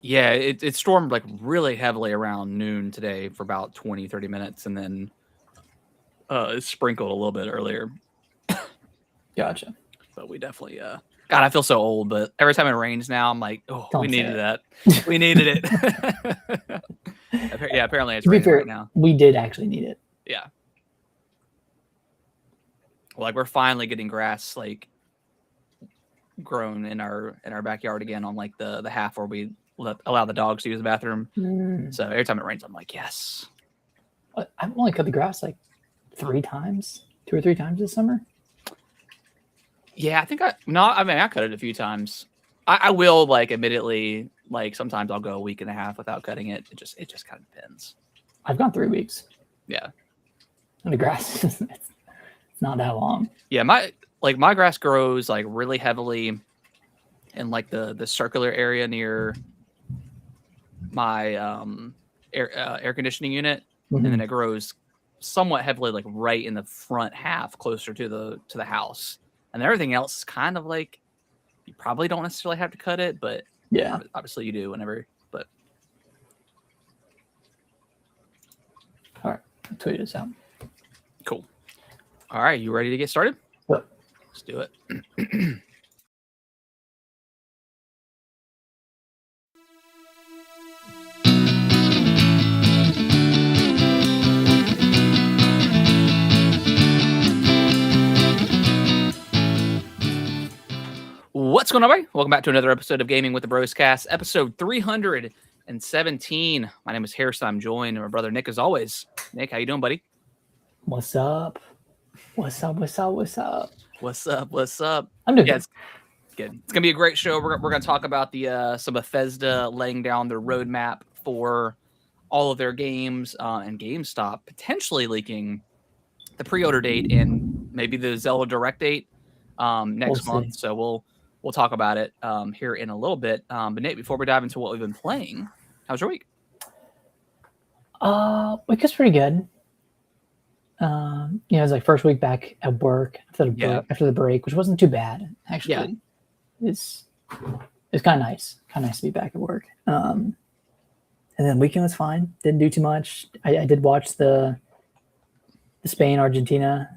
Yeah, it stormed like really heavily around noon today for about 20, 30 minutes, and then it sprinkled a little bit earlier. Gotcha. But we definitely, God, I feel so old, but every time it rains now, I'm like, oh, we Don't say needed it. that. We needed it. Yeah, apparently it's To be raining fair, right now. we did actually need it. Yeah. Well, like we're finally getting grass like grown in our backyard again on like the half where we allow the dogs to use the bathroom. So every time it rains, I'm like, yes. I've only cut the grass like 2 or 3 times this summer. Yeah, I mean, I cut it a few times. I will like admittedly, like sometimes I'll go a week and a half without cutting it. It just kind of depends. I've gone 3 weeks. Yeah. And the grass, it's not that long. Yeah, my grass grows like really heavily in like the circular area near my air conditioning unit, and then it grows somewhat heavily like right in the front half, closer to the house, and everything else is kind of like you probably don't necessarily have to cut it, but yeah, obviously you do whenever. But all right, I'll tweet this out. Cool. All right, you ready to get started? Yep. Let's do it. What's going on, everybody? Welcome back to another episode of Gaming with the Bros Cast, episode 317. My name is Harrison. I'm joined by my brother Nick, as always. Nick, how you doing, buddy? What's up? What's up? What's up? What's up? What's up? What's up? I'm doing good. It's gonna be a great show. We're gonna talk about the some Bethesda laying down their roadmap for all of their games, and GameStop potentially leaking the pre-order date and maybe the Zelda Direct date next month. So we'll talk about it here in a little bit. But Nate, before we dive into what we've been playing, how's your week? Week was pretty good. It was like first week back at work after the break, which wasn't too bad actually. Yeah. It's kind of nice. Kind of nice to be back at work. And then weekend was fine. Didn't do too much. I did watch the Spain-Argentina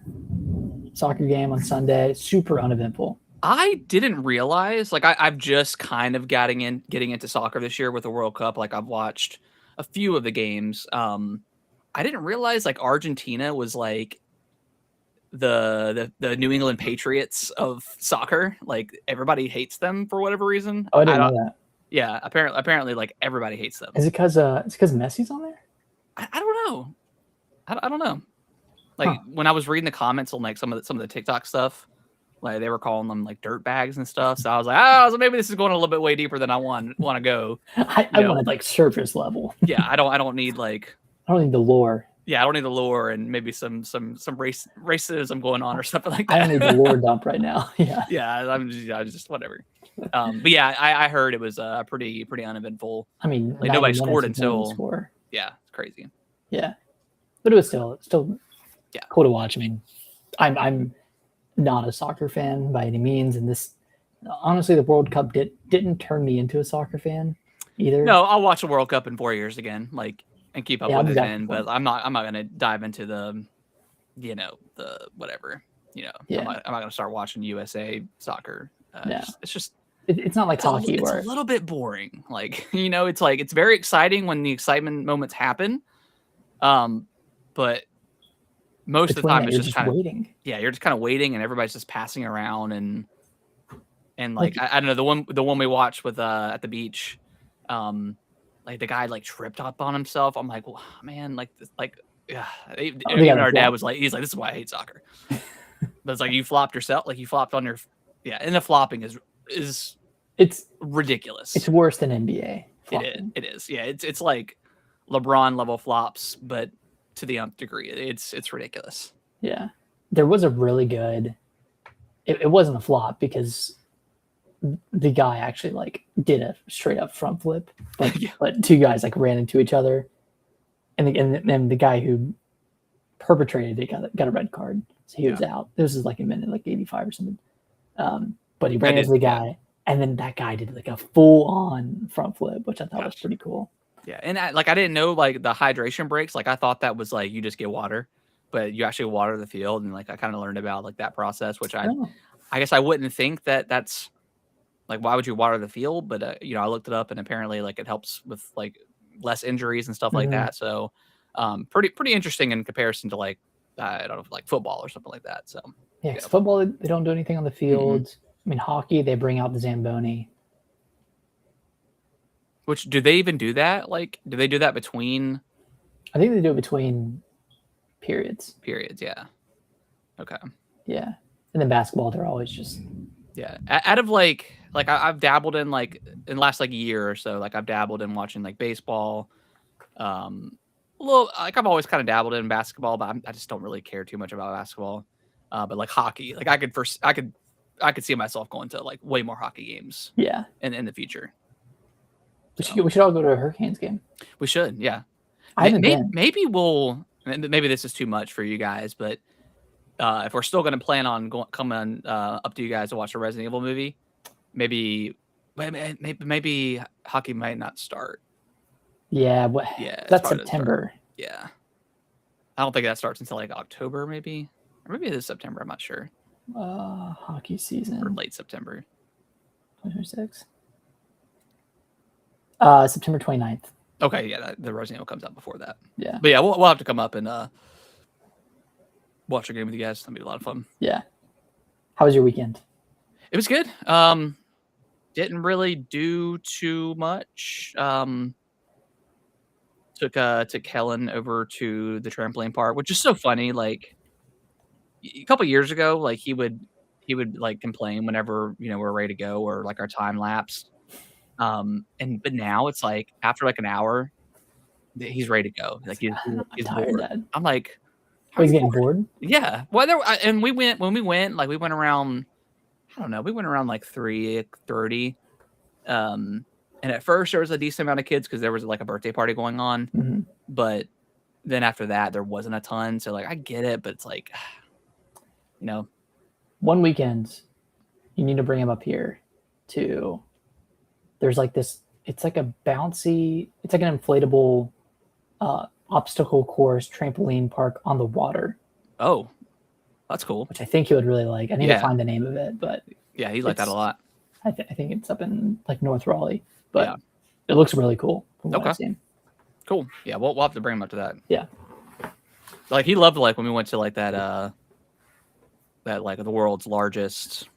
soccer game on Sunday. Super uneventful. I didn't realize, like, I've just kind of getting into soccer this year with the World Cup. Like, I've watched a few of the games. I didn't realize like Argentina was like the New England Patriots of soccer. Like everybody hates them for whatever reason. Oh, I didn't know that. Yeah, apparently like everybody hates them. Is it because Messi's on there? I don't know. I don't know. Like when I was reading the comments on like some of the TikTok stuff, like they were calling them like dirt bags and stuff. So I was like, so maybe this is going a little bit way deeper than I want to go. I wanted like surface level. Yeah, I don't need like. I don't need the lore. Yeah, I don't need the lore and maybe some racism going on or something like that. I don't need the lore dump right now. Yeah. Yeah, I'm just whatever. But yeah, I heard it was pretty uneventful. I mean, like nobody scored until. Yeah, it's crazy. Yeah, but it was still cool to watch. I mean, I'm not a soccer fan by any means, and this honestly, the World Cup didn't turn me into a soccer fan either. No, I'll watch the World Cup in 4 years again. Like. And keep up with it then, but I'm not gonna dive into the whatever, I'm not gonna start watching USA soccer. It's not like hockey where it's a little bit boring. Like, it's like, it's very exciting when the excitement moments happen. But most of the time it's just kind of waiting. Yeah. You're just kind of waiting and everybody's just passing around and like, I don't know, the one we watched with, at the beach, like the guy like tripped up on himself. I'm like, well, man, even our dad was like, he's like, this is why I hate soccer. But it's like you flopped yourself, like you flopped on your, and the flopping is it's ridiculous. It's worse than NBA. Flopping. It is. Yeah, it's like LeBron level flops, but to the nth degree. It's ridiculous. Yeah, there was a really good. It wasn't a flop because the guy actually like did a straight up front flip, but two guys like ran into each other, and the guy who perpetrated it got a red card, so he was out. This is like a minute, like 85 or something. But he ran into the guy, And then that guy did like a full on front flip, which I thought was pretty cool. Yeah, and I didn't know like the hydration breaks. Like I thought that was like you just get water, but you actually water the field, and like I kind of learned about like that process, which I guess I wouldn't think that that's like why would you water the field, but I looked it up, and apparently like it helps with like less injuries and stuff like that. So pretty interesting in comparison to like I don't know like football or something like that. So yeah, football they don't do anything on the field. I mean, hockey they bring out the Zamboni. Which do they even do that? Like, do they do that between? I think they do it between periods. Periods, yeah. Okay. Yeah, and then basketball they're always just out of like I've dabbled in like in the last like year or so. Like I've dabbled in watching like baseball. A little like I've always kind of dabbled in basketball, but I just don't really care too much about basketball. But like hockey, like I could see myself going to like way more hockey games. Yeah, in the future. We should all go to a Hurricanes game. We should, yeah. I haven't been. Maybe maybe this is too much for you guys, but if we're still going to plan on coming up to you guys to watch a Resident Evil movie, maybe hockey might not start. Yeah, that's September. Yeah, I don't think that starts until like October, maybe, or maybe it is September. I'm not sure. Hockey season or late September. 2026. September 29th. Okay, yeah, the Resident Evil comes out before that. Yeah, but yeah, we'll have to come up and watch a game with you guys. That'll be a lot of fun. Yeah. How was your weekend? It was good. Didn't really do too much. Took Helen over to the trampoline park, which is so funny. Like a couple years ago, like he would like complain whenever we're ready to go or like our time lapsed. But now it's like after like an hour, he's ready to go. Like he's tired, bored. Dad. I'm like, he's getting bored. Yeah. Well, and when we went, like we went around. I don't know. We went around like 3:30. And at first there was a decent amount of kids because there was like a birthday party going on. But then after that, there wasn't a ton. So like I get it, but it's like, one weekend, you need to bring him up here to. There's like this. It's like a bouncy. It's like an inflatable obstacle course trampoline park on the water. Oh, that's cool. Which I think he would really like. I need to find the name of it, but yeah, he liked that a lot. I think it's up in like North Raleigh, but it looks really cool. From what I've seen. Cool. Yeah, we'll have to bring him up to that. Yeah. Like he loved like when we went to like that like the world's largest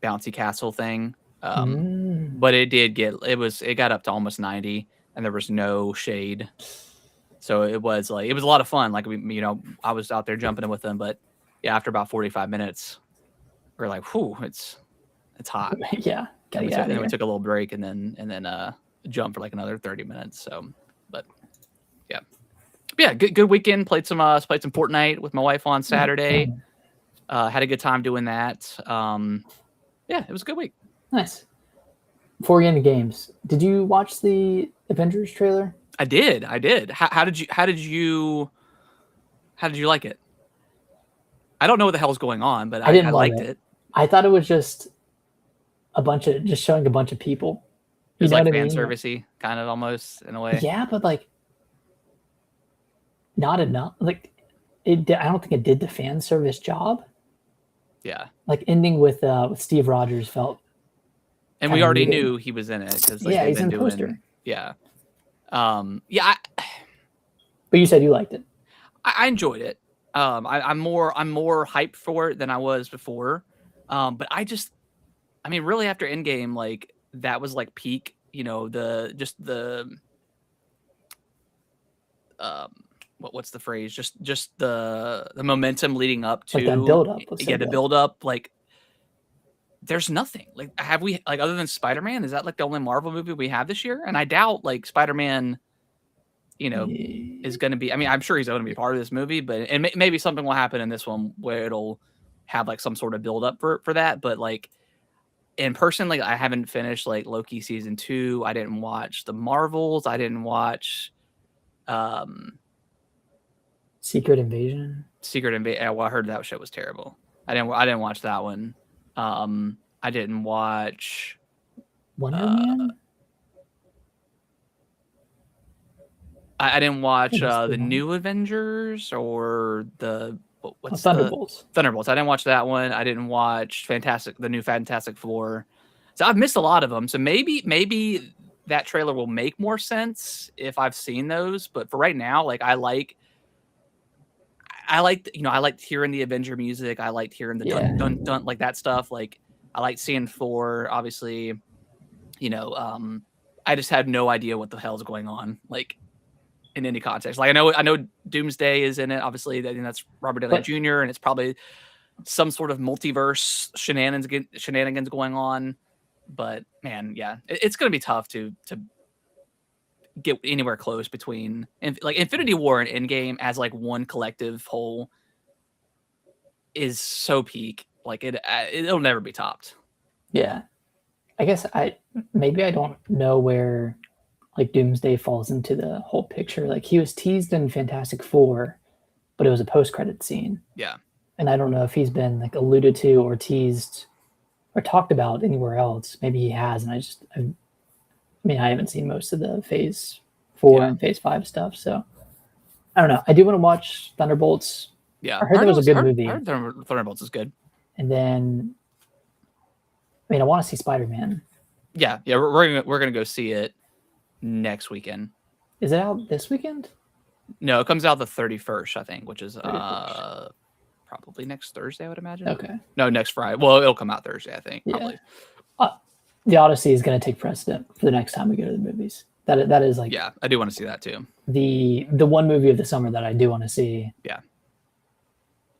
bouncy castle thing. But it got up to almost 90 and there was no shade. So it was a lot of fun. Like I was out there jumping in with them, but yeah, after about 45 minutes, we're like, whew, it's hot. Yeah. And we took a little break and then jumped for like another 30 minutes. So, but yeah, good weekend. Played some Fortnite with my wife on Saturday. Had a good time doing that. Yeah, it was a good week. Nice. Before we get into games, did you watch the Avengers trailer? I did. How did you like it? I don't know what the hell's going on, but I liked it. I thought it was just showing a bunch of people. It was like fan servicey, kind of almost in a way. Yeah, but like not enough. Like I don't think it did the fan service job. Yeah. Like ending with Steve Rogers felt. And we already knew he was in it because he's in the poster. Yeah. But you said you liked it. I enjoyed it. I'm more hyped for it than I was before. But really after Endgame, like that was like peak. What's the phrase? Just the momentum leading up to like that build up. The build up. Like there's nothing. Like have we like other than Spider-Man? Is that like the only Marvel movie we have this year? And I doubt like Spider-Man. Is going to be. I mean, I'm sure he's going to be part of this movie, but maybe something will happen in this one where it'll have like some sort of build up for that. But like in person, like I haven't finished like Loki season 2. I didn't watch the Marvels. I didn't watch Secret Invasion. Well, I heard that show was terrible. I didn't watch that one. I didn't watch Wonder Uh, Man. I didn't watch That's the the one. new Avengers or Oh, what's the Thunderbolts. Thunderbolts. I didn't watch that one. I didn't watch the new Fantastic Four. So I've missed a lot of them. So maybe that trailer will make more sense if I've seen those. But for right now, like I liked, I liked hearing the Avenger music. I liked hearing the dun Yeah, dun dun like that stuff. Like I liked seeing Thor. Obviously, you know, I just had no idea what the hell's going on. Like in any context. Like I know Doomsday is in it. Obviously, I think that's Robert Downey but Jr. and it's probably some sort of multiverse shenanigans going on. But man, yeah, it's gonna be tough to get anywhere close between like Infinity War and Endgame as like one collective whole is so peak. Like it'll never be topped. yeah, I guess maybe I don't know where like Doomsday falls into the whole picture. Like he was teased in Fantastic Four, but it was a post-credit scene, Yeah. and I don't know if he's been like alluded to or teased or talked about anywhere else. Maybe he has, and I haven't seen most of the Phase Four Yeah. and Phase Five stuff, so I don't know. I do want to watch Thunderbolts. Yeah. I heard that was a good movie, I heard Thunderbolts is good. and then I want to see Spider Man. Yeah. Yeah. We're gonna go see it next weekend. Is it out this weekend? No, it comes out the 31st, I think, which is 31st. probably next Thursday, I would imagine. Okay. No, next Friday. Well, it'll come out Thursday, I think. Yeah. Probably. The Odyssey is going to take precedent for the next time we go to the movies. That is like Yeah, I do want to see that too. the one movie of the summer that I do want to see. Yeah.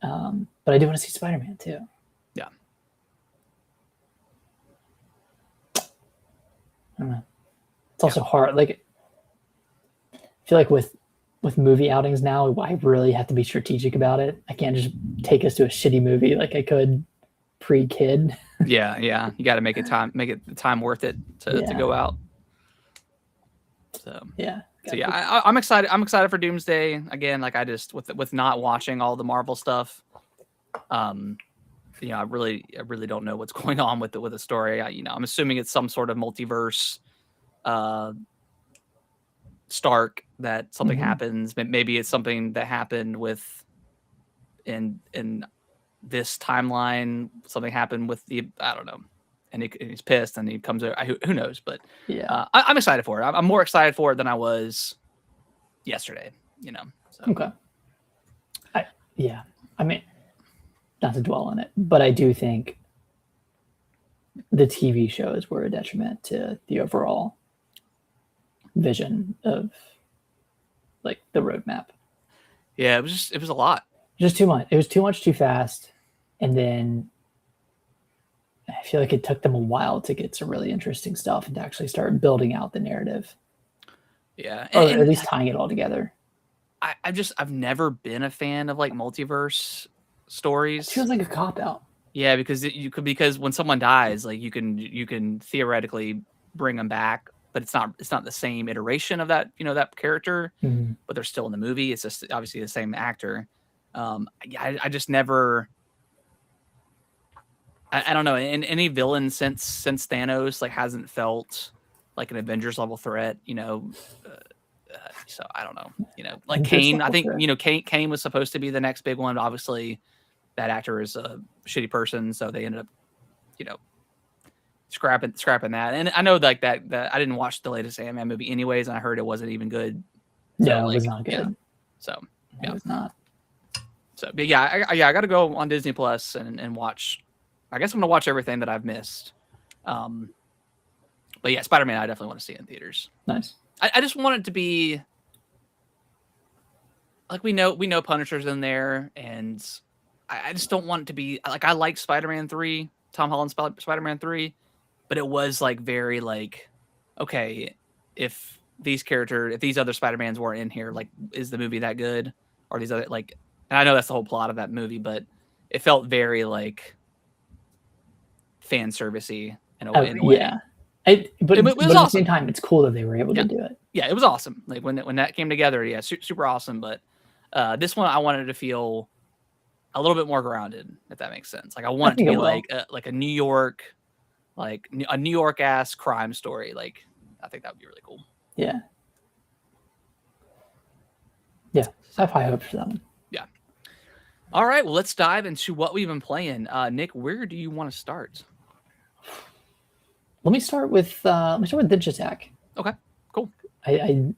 But I do want to see Spider Man too. Yeah. I don't know. It's also hard. Like I feel like with movie outings now, I really have to be strategic about it. I can't just take us to a shitty movie like I could pre-kid. Yeah, yeah. You got to make it the time worth it to go out. So yeah. So yeah, I'm excited. I'm excited for Doomsday again. Like I just with not watching all the Marvel stuff, I really don't know what's going on with the story. I'm assuming it's some sort of multiverse, Stark that something happens. Maybe it's something that happened with in this timeline. Something happened with I don't know, and he's pissed and he comes out. Who knows? But yeah, I'm excited for it. I'm more excited for it than I was yesterday. So. Okay. I mean, not to dwell on it, but I do think the TV shows were a detriment to the overall vision of like the roadmap. Yeah, it was a lot. Just too much. It was too much too fast, and then I feel like it took them a while to get some really interesting stuff and to actually start building out the narrative. Yeah, or at least tying it all together. I've never been a fan of like multiverse stories. It feels like a cop out. Yeah, because when someone dies, like you can theoretically bring them back, but it's not the same iteration of that that character, but they're still in the movie. It's just obviously the same actor. I just never. I don't know. And any villain since Thanos like hasn't felt like an Avengers level threat. So I don't know. Like Kane. I think Kane was supposed to be the next big one. But obviously, that actor is a shitty person, so they ended up, scrapping that. And I know like that I didn't watch the latest Ant-Man movie anyways, and I heard it wasn't even good. So, yeah, it was not good. Yeah. So yeah, it was not. So but yeah, I got to go on Disney Plus and watch. I guess I'm gonna watch everything that I've missed. But yeah, Spider-Man, I definitely want to see it in theaters. Nice. I just want it to be like we know Punisher's in there, and I just don't want it to be like I like Spider-Man 3, Tom Holland's Spider-Man 3, but it was like very like, okay, if these other Spider-Mans weren't in here, like is the movie that good? Or these other like, and I know that's the whole plot of that movie, but it felt very like fan servicey in a way. Yeah. But it was awesome. At the same time, it's cool that they were able to do it. Yeah, it was awesome. Like when that came together, yeah, super awesome. But this one, I wanted to feel a little bit more grounded, if that makes sense. Like I want it to be like a New York like a New York ass crime story. Like, I think that would be really cool. Yeah. Yeah. I have high hopes for that one. Yeah. All right. Well, let's dive into what we've been playing. Nick, where do you want to start? Let me start with Ditch Attack. Okay. Cool. I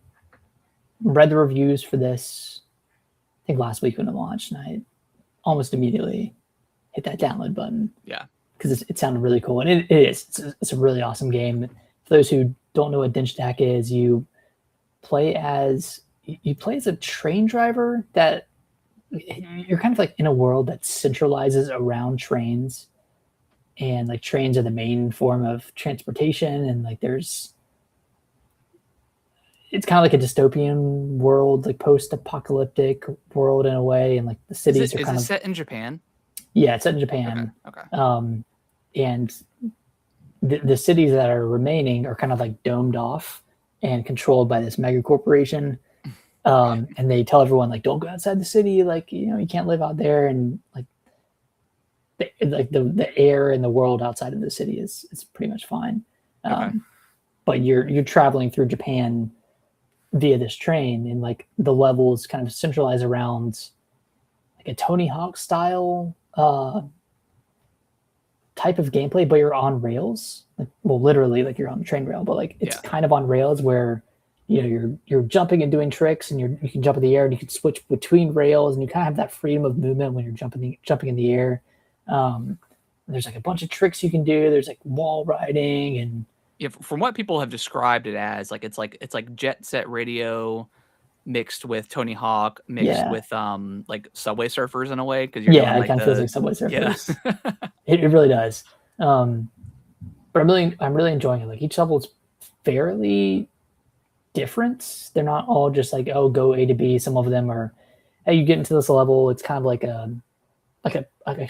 read the reviews for this, I think last week when it launched, and I almost immediately hit that download button. Yeah. Because it sounded really cool, and it is. It's a really awesome game. For those who don't know what Ditch Attack is, you play as a train driver that you're kind of like in a world that centralizes around trains, and like trains are the main form of transportation, and like it's kind of like a dystopian world, like post-apocalyptic world in a way, and like the cities are kind of set in Japan. Yeah, it's set in Japan. Okay. And the cities that are remaining are kind of like domed off and controlled by this mega corporation. And they tell everyone like, don't go outside the city. Like, you can't live out there. And like, the air in the world outside of the city is pretty much fine. But you're traveling through Japan via this train, and like the levels kind of centralize around like a Tony Hawk style type of gameplay, but you're on rails. Like, well, literally, like you're on the train rail, but like it's kind of on rails where you're jumping and doing tricks, and you can jump in the air, and you can switch between rails, and you kind of have that freedom of movement when you're jumping in the air. There's like a bunch of tricks you can do. There's like wall riding, and from what people have described it as, like it's like Jet Set Radio mixed with Tony Hawk, mixed with like Subway Surfers in a way, because it kind of feels like Subway Surfers. Yeah. it really does. But I'm really enjoying it. Like each level is fairly different. They're not all just like, oh, go A to B. Some of them are, hey, you get into this level, it's kind of like a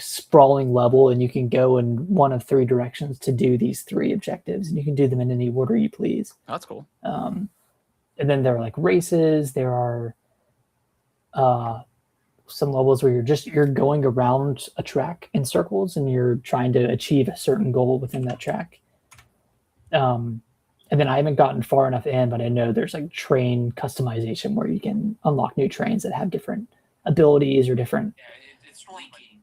sprawling level, and you can go in one of three directions to do these three objectives, and you can do them in any order you please. Oh, that's cool. And then there are like races. There are some levels where you're going around a track in circles, and you're trying to achieve a certain goal within that track. And then I haven't gotten far enough in, but I know there's like train customization where you can unlock new trains that have different abilities or different. It's linky.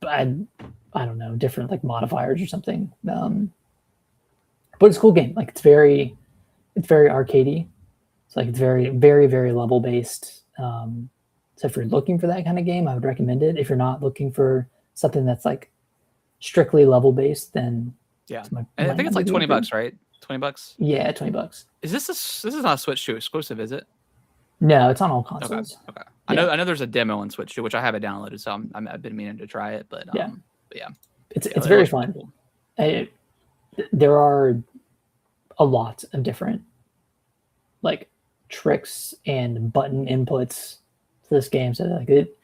I don't know, different like modifiers or something. But it's a cool game. Like it's very arcadey. It's like it's very, very, very level based. So if you're looking for that kind of game, I would recommend it. If you're not looking for something that's like strictly level based, then I think it's like $20, right? $20. Yeah, $20. This is not a Switch 2 exclusive, is it? No, it's on all consoles. Okay. Yeah. I know there's a demo on Switch 2, which I haven't downloaded, so I've been meaning to try it. But it's very fun. Cool. There are a lot of different like tricks and button inputs to this game, so like it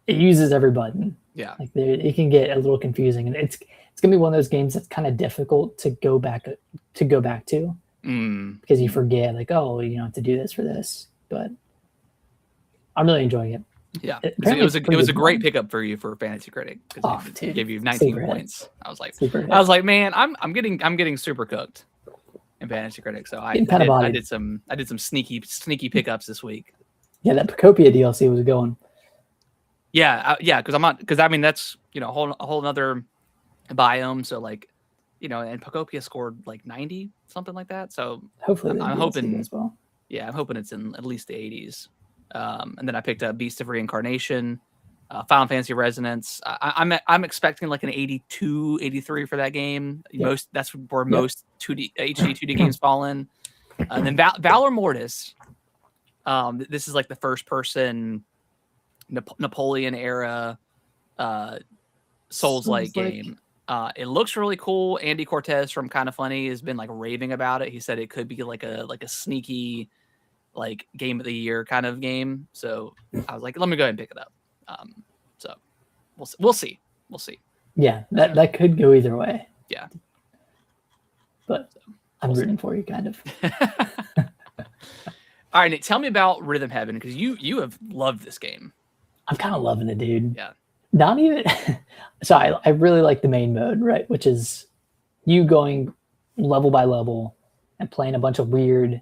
uses every button. Yeah, like it can get a little confusing, and it's gonna be one of those games that's kind of difficult to go back to. Because you forget, like, oh, you don't have to do this for this. But I'm really enjoying it. Yeah, it was a great pickup for you for Fantasy Critic, because it gave you 19 points. I was like, man, I'm getting super cooked in Fantasy Critic. So I did some sneaky pickups this week. Yeah, that Pacopia DLC was going. Yeah, because I mean that's a whole other biome. So like, and Pacopia scored like 90, something like that. So hopefully I'm hoping as well. Yeah, I'm hoping it's in at least the 80s. And then I picked up Beast of Reincarnation, Final Fantasy Resonance. I'm expecting like an 82, 83 for that game. Yep. That's where most 2D HD 2D games fall in. And then Valor Mortis. This is like the first person Napoleon era Souls-like game. It looks really cool. Andy Cortez from Kinda Funny has been like raving about it. He said it could be like a sneaky like game of the year kind of game. So I was like, let me go ahead and pick it up. So we'll see. Yeah, that could go either way. Yeah. But I'm rooting for you, kind of. All right, Nick, tell me about Rhythm Heaven, because you have loved this game. I'm kind of loving it, dude. Yeah. Not even so I really like the main mode, right? Which is you going level by level and playing a bunch of weird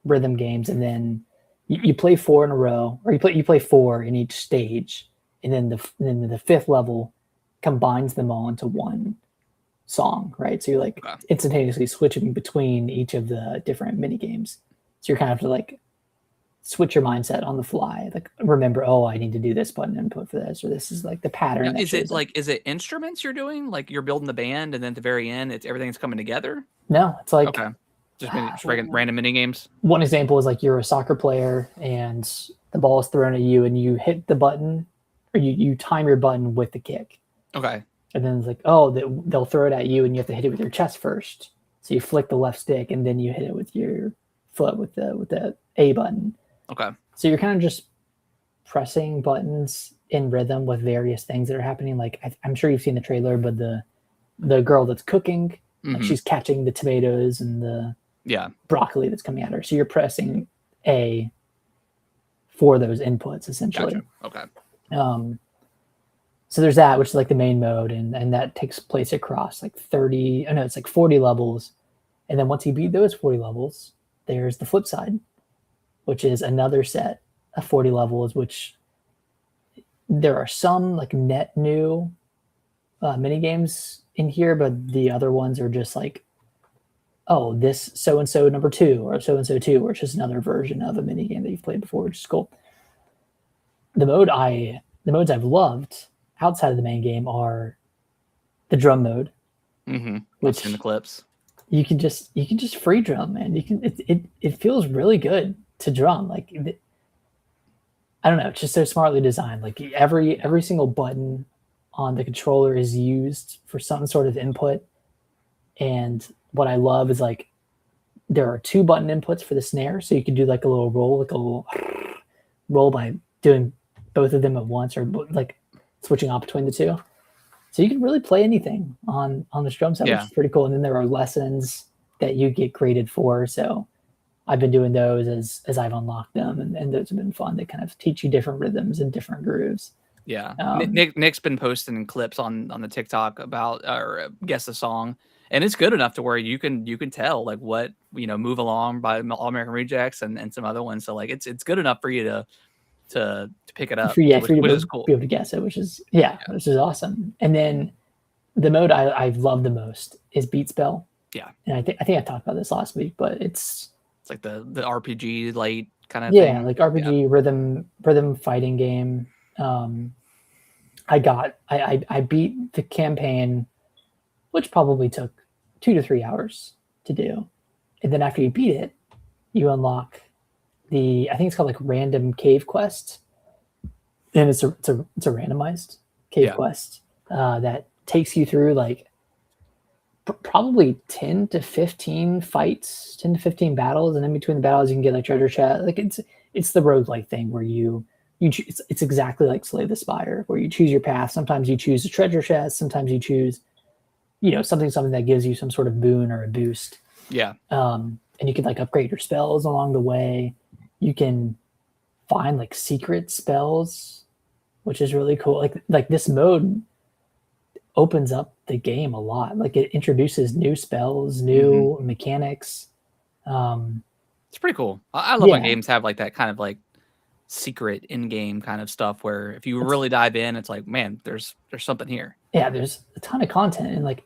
rhythm games, and then you play 4 in a row, or you play 4 in each stage, and then the fifth level combines them all into one song, right? So you're like Okay. instantaneously switching between each of the different mini games. So you're kind of like switch your mindset on the fly. Like remember, oh, I need to do this button input for this, or this is like the pattern Now, that shows up. is it instruments you're doing? Like you're building the band, and then at the very end, it's everything's coming together. No, it's like Okay, just random mini games. one example is like you're a soccer player and the ball is thrown at you and you hit the button, or you time your button with the kick. Okay. And then it's like, oh, they'll throw it at you and you have to hit it with your chest first. So you flick the left stick and then you hit it with your foot with the A button. Okay. So you're kind of just pressing buttons in rhythm with various things that are happening. Like I'm sure you've seen the trailer, but the girl that's cooking, like she's catching the tomatoes and the broccoli that's coming at her. So you're pressing A for those inputs essentially. Gotcha. Okay. So there's that, which is like the main mode, and that takes place across like 30, oh no, it's like 40 levels. And then once you beat those 40 levels, there's the flip side, which is another set of 40 levels, which there are some like net new mini games in here, but the other ones are just like, oh, this so-and-so number 2 or so-and-so 2, or it's just another version of a mini game that you've played before, which is cool. The modes I've loved outside of the main game are the drum mode, which in the clips you can just free drum, man. It feels really good to drum. Like I don't know, it's just so smartly designed. Like every single button on the controller is used for some sort of input. And what I love is like there are 2 button inputs for the snare, so you can do like a little roll by doing both of them at once, or like switching off between the 2. So you can really play anything on this drum set, which is pretty cool. And then there are lessons that you get graded for. So I've been doing those as I've unlocked them, and those have been fun. They kind of teach you different rhythms and different grooves. Yeah. Nick's been posting clips on the TikTok about, or guess the song, and it's good enough to where you can tell like what, Move Along by All American Rejects and some other ones. So like it's good enough for you to pick it up, for you which to is cool. be able to guess it, which is awesome. And then the mode I've loved the most is Beat Spell. Yeah. And I think I talked about this last week, but it's like the RPG light kind of thing. Yeah, like RPG rhythm fighting game. I beat the campaign, which probably took 2 to 3 hours to do. And then after you beat it, you unlock I think it's called like random cave quest. And it's a randomized cave quest that takes you through like probably 10 to 15 fights, 10 to 15 battles, and in between the battles you can get like treasure chest. Like it's the roguelike thing where it's exactly like Slay the Spire, where you choose your path. Sometimes you choose a treasure chest, sometimes you choose something that gives you some sort of boon or a boost. And you can like upgrade your spells along the way. You can find like secret spells, which is really cool. Like this mode opens up the game a lot. Like it introduces new spells, new mechanics. It's pretty cool. I love when games have like that kind of like secret in-game kind of stuff where if you really dive in, it's like, man, there's something here. Yeah, there's a ton of content, and like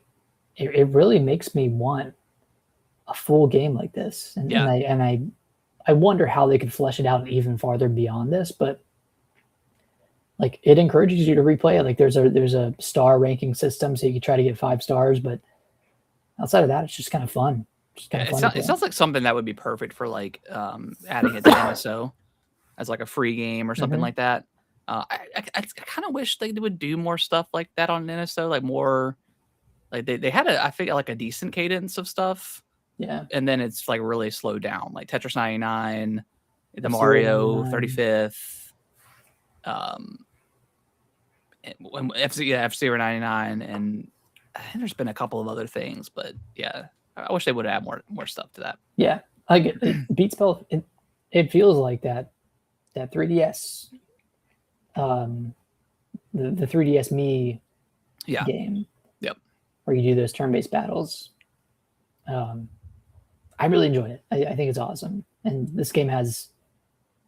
it really makes me want a full game like this. And I wonder how they could flesh it out even farther beyond this, but like it encourages you to replay it. Like there's a star ranking system, so you can try to get 5 stars, but outside of that, it's just kind of fun. It sounds like something that would be perfect for like adding it to NSO as like a free game or something like that. I kind of wish they would do more stuff like that on NSO, like more like they had I think like a decent cadence of stuff. Yeah. And then it's like really slowed down, like Tetris 99, the Mario 35th, F-Zero 99, and I think there's been a couple of other things, but yeah, I wish they would add more stuff to that. Yeah, I get it. Beat Spell. It feels like that 3DS, the 3DS Me game. Yep. where you do those turn-based battles. I really enjoyed it. I think it's awesome. And this game has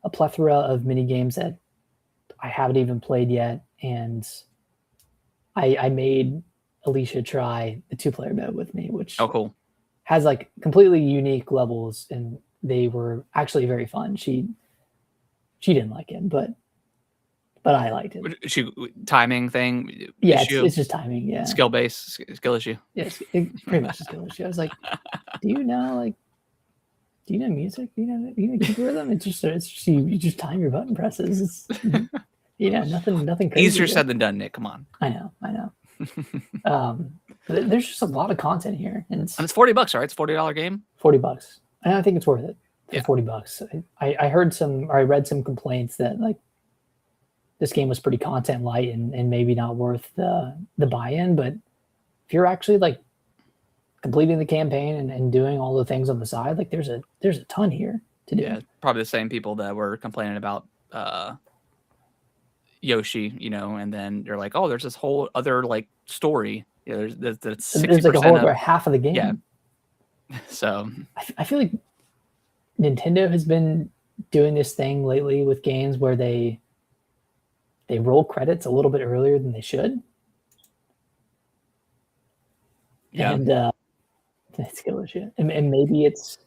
a plethora of mini games that I haven't even played yet. And I made Alicia try the 2-player mode with me, which cool. has like completely unique levels, and they were actually very fun. She didn't like it, but I liked it. Timing thing. Yeah, issue? it's just timing. Yeah, skill issue. Yes, pretty much a skill issue. I was like, do you know music? Do you know keep rhythm? It's just you just time your button presses. It's, nothing crazy. Easier said than done, Nick. Come on. I know. But there's just a lot of content here, and it's $40, right? It's $40 game. $40, and I think it's worth it for $40. I read some complaints that like this game was pretty content light and maybe not worth the buy-in, but if you're actually like completing the campaign and doing all the things on the side, like there's a ton here to do. Yeah, probably the same people that were complaining about Yoshi, and then you're like, oh, there's this whole other like story. Yeah, there's like a whole other half of the game. Yeah. So I feel like Nintendo has been doing this thing lately with games where they roll credits a little bit earlier than they should. Yeah. And it's skill issue. And maybe it's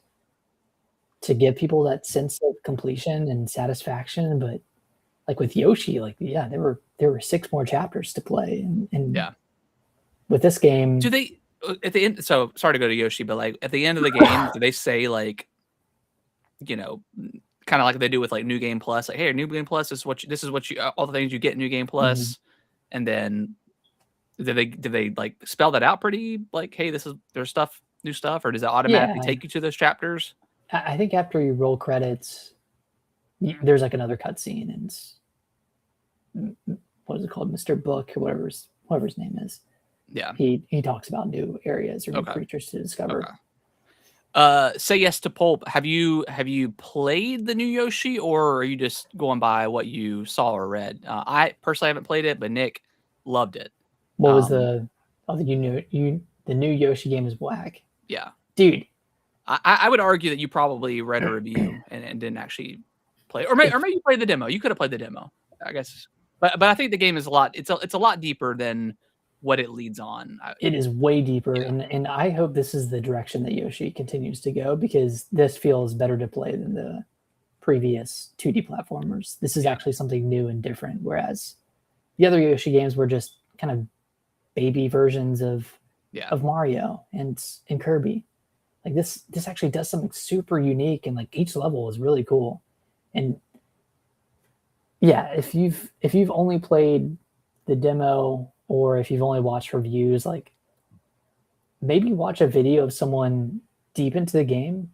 to give people that sense of completion and satisfaction, but like with Yoshi, like there were 6 more chapters to play, and with this game, do they at the end? So sorry to go to Yoshi, but like at the end of the game, do they say like, kind of like they do with like New Game Plus, like, hey, New Game Plus is this is what you all the things you get in New Game Plus, and then did they like spell that out pretty like, hey, there's new stuff, or does it automatically take you to those chapters? I think after you roll credits, there's like another cutscene, and what is it called, Mr. Book or whatever his name is. Yeah, he talks about new areas or new creatures to discover. Say yes to Pulp. Have you played the new Yoshi, or are you just going by what you saw or read? I personally haven't played it, but Nick loved it. What was the new Yoshi game is whack. Yeah, dude. I would argue that you probably read a review and didn't actually play, or maybe you played the demo. You could have played the demo, I guess. But I think the game is a lot deeper than what it leads on. It is way deeper, and I hope this is the direction that Yoshi continues to go, because this feels better to play than the previous 2D platformers. This is actually something new and different, whereas the other Yoshi games were just kind of baby versions of Mario and Kirby. Like this actually does something super unique, and like each level is really cool. And if you've only played the demo, or if you've only watched reviews, like maybe watch a video of someone deep into the game,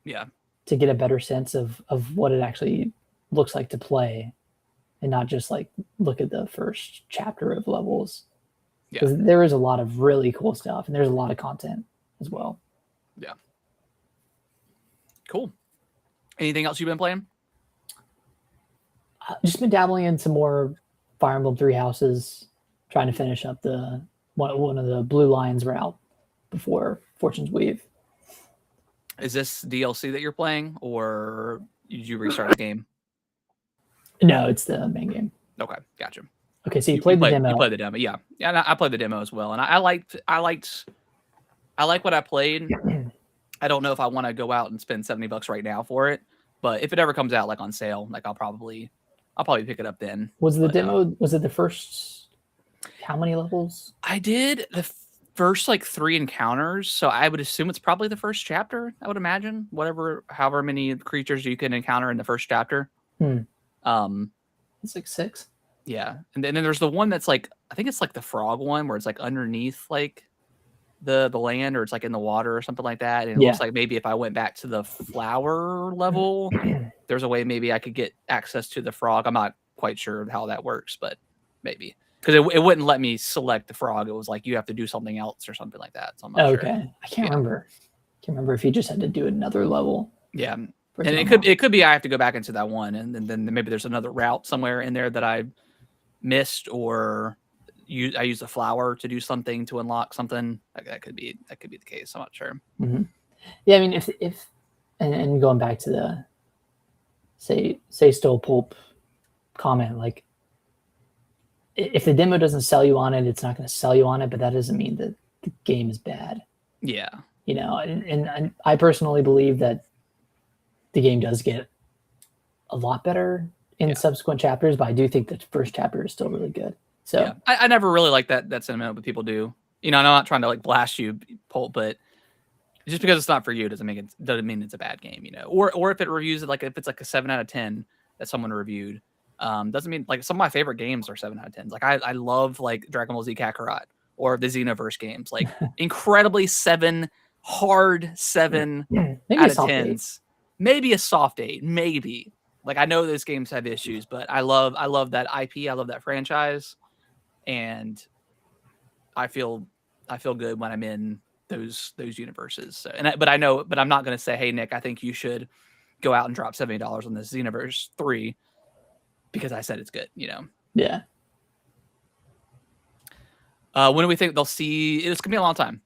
to get a better sense of what it actually looks like to play, and not just like look at the first chapter of levels. Because there is a lot of really cool stuff, and there's a lot of content as well. Yeah. Cool. Anything else you've been playing? Just been dabbling in some more Fire Emblem 3 Houses, trying to finish up one of the blue lines route before Fortune's Weave. Is this DLC that you're playing, or did you restart the game? No, it's the main game. Okay, gotcha. Okay, so you played the demo. You played the demo, yeah. I played the demo as well, and I like what I played. I don't know if I want to go out and spend $70 right now for it, but if it ever comes out like on sale, like I'll probably pick it up then. Was the demo? Was it the first? How many levels? I did the first like 3 encounters, so I would assume it's probably the first chapter. I would imagine however many creatures you can encounter in the first chapter. It's like 6. Yeah, and then there's the one that's like, I think it's like the frog one, where it's like underneath like the land, or it's like in the water or something like that. And it looks like maybe if I went back to the flower level, there's a way maybe I could get access to the frog. I'm not quite sure how that works, but maybe, because it wouldn't let me select the frog. It was like you have to do something else or something like that. So I'm not sure. I can't remember. If you just had to do another level. Yeah, and it could be I have to go back into that one, and then maybe there's another route somewhere in there that I missed, or I use a flower to do something to unlock something. That could be the case. I'm not sure. Mm-hmm. Yeah, I mean, if and going back to the say Stow Pulp comment, like if the demo doesn't sell you on it, it's not going to sell you on it, but that doesn't mean that the game is bad. Yeah. And I personally believe that the game does get a lot better in subsequent chapters, but I do think the first chapter is still really good. So yeah. I never really like that sentiment, but people do. I'm not trying to like blast you, Pulp, but just because it's not for you doesn't mean it's a bad game, Or if it reviews it, like if it's like a 7 out of 10 that someone reviewed, doesn't mean, like, some of my favorite games are 7 out of 10s. Like I love like Dragon Ball Z Kakarot or the Xenoverse games, like incredibly 7 hard 7 maybe out a of soft 10s, maybe a soft 8, maybe. Like I know those games have issues, but I love that IP, I love that franchise, and I feel good when I'm in those universes. So, but I'm not going to say, hey Nick, I think you should go out and drop $70 on this Xenoverse 3 because I said it's good. Yeah. When do we think they'll see? It's gonna be a long time.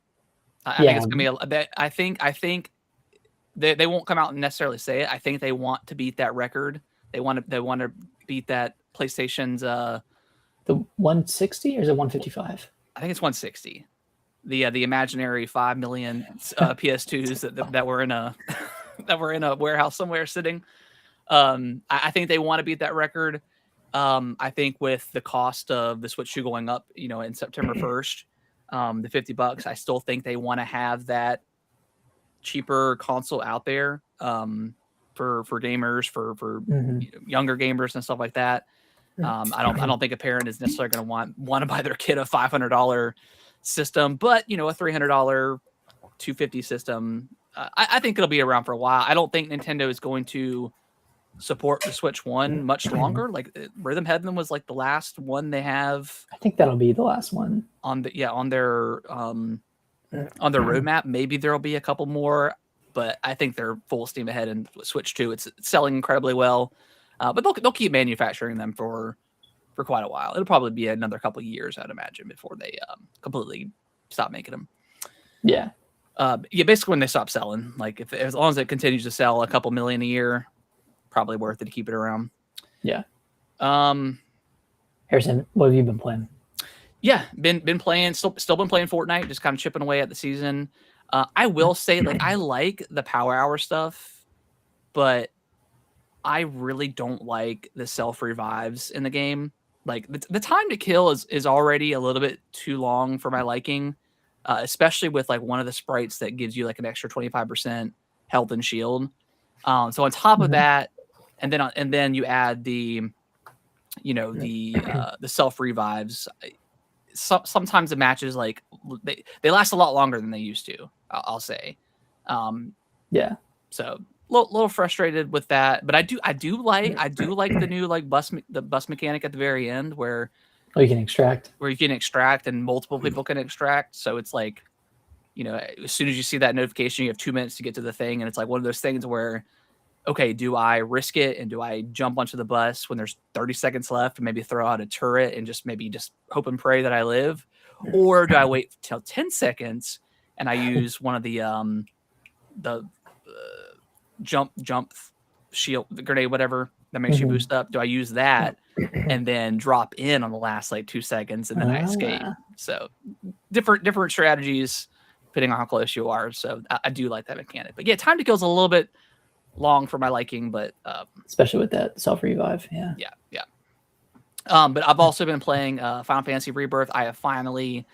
I think it's gonna be. I think they won't come out and necessarily say it. I think they want to beat that record. They want to beat that PlayStation's. The 160 or is it 155? I think it's 160. The imaginary 5 million PS2s that were in a warehouse somewhere sitting. I think they want to beat that record. I think with the cost of the Switch 2 going up, in September 1st, the $50, I still think they want to have that cheaper console out there for gamers, for younger gamers and stuff like that. I don't think a parent is necessarily going to want to buy their kid a $500 system, but a $300 250 system. I think it'll be around for a while. I don't think Nintendo is going to support the Switch 1 much longer. Like Rhythm Heaven was like the last one they have. I think that'll be the last one on their roadmap. Maybe there'll be a couple more, but I think they're full steam ahead in Switch 2. It's selling incredibly well, but they'll keep manufacturing them for quite a while. It'll probably be another couple of years, I'd imagine, before they completely stop making them. Yeah. Basically when they stop selling, like as long as it continues to sell a couple million a year, probably worth it to keep it around. Yeah. Harrison, what have you been playing? Yeah, been playing, still been playing Fortnite, just kind of chipping away at the season. I will say, like, I like the Power Hour stuff, but I really don't like the self revives in the game. Like the time to kill is already a little bit too long for my liking, especially with like one of the sprites that gives you like an extra 25% health and shield. So on top of that, and then you add the self revives. Sometimes the matches, like they last a lot longer than they used to. I'll say. Yeah. So little frustrated with that, but I do like the new like bus mechanic at the very end where you can extract and multiple people can extract. So it's like, as soon as you see that notification, you have 2 minutes to get to the thing, and it's like one of those things where, okay, do I risk it and do I jump onto the bus when there's 30 seconds left and maybe throw out a turret and just hope and pray that I live, or do I wait till 10 seconds and I use one of the jump shield, the grenade, whatever that makes you boost up? Do I use that and then drop in on the last like 2 seconds and then I escape? So different strategies depending on how close you are. So I do like that mechanic. But yeah, time to kill is a little bit long for my liking, but especially with that self revive. Yeah. But I've also been playing Final Fantasy Rebirth. I have finally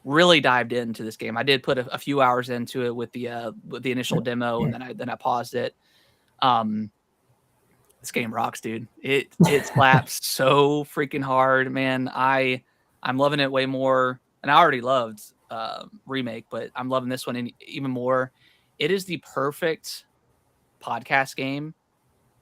really dived into this game. I did put a few hours into it with the initial demo, and then I paused it. This game rocks, dude. It slaps so freaking hard, man. I'm loving it way more, and I already loved Remake, but I'm loving this one even more. It is the perfect podcast game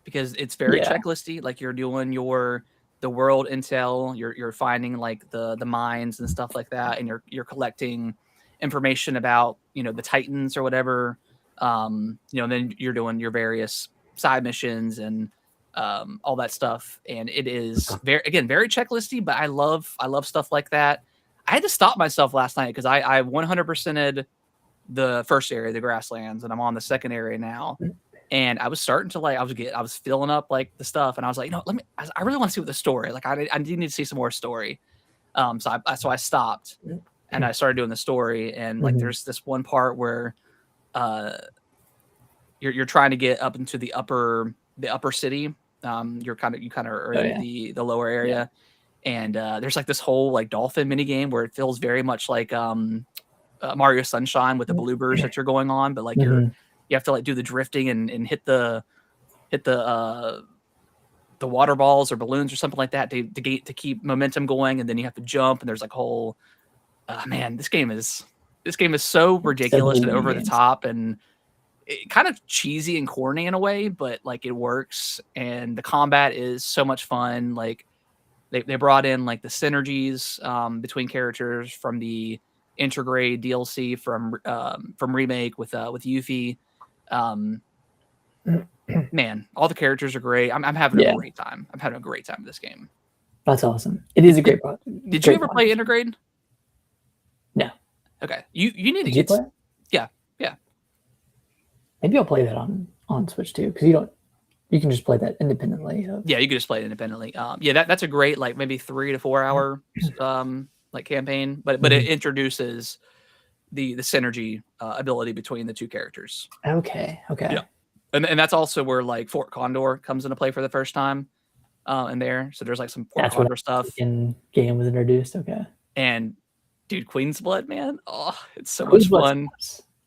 because it's very checklisty. Like you're doing the world intel, you're finding like the mines and stuff like that, and you're collecting information about the Titans or whatever. Then you're doing your various side missions and all that stuff, and it is very checklisty, but I love stuff like that. I had to stop myself last night because I 100%ed the first area, the grasslands, and I'm on the second area now. And I was starting to like, I was filling up like the stuff, and I was like, I really want to see what the story. Like, I do need to see some more story. So I stopped, and I started doing the story. And like, there's this one part where, you're trying to get up into the upper city. You kind of are in the lower area, and there's like this whole like dolphin mini game where it feels very much like Mario Sunshine with the bloopers that you're going on, but like you have to like do the drifting and hit the water balls or balloons or something like that to keep momentum going, and then you have to jump, and there's like whole man, this game is so ridiculous and over the top and kind of cheesy and corny in a way, but like it works, and the combat is so much fun. Like they brought in like the synergies between characters from the Intergrade DLC from Remake with Yuffie. Man, all the characters are great. I'm having a great time. I'm having a great time with this game. That's awesome. It is a great product. Did you ever play Intergrade? No. Okay. You need to get it. Yeah. Maybe I'll play that on Switch too, because you can just play that independently. Yeah, you can just play it independently. That's a great like maybe 3 to 4 hour like campaign, but it introduces the synergy ability between the two characters. Okay. Yeah. And that's also where like Fort Condor comes into play for the first time in there. So there's like some Fort Condor stuff. In game was introduced. Okay. And dude, Queen's Blood, man. Oh, it's so much fun.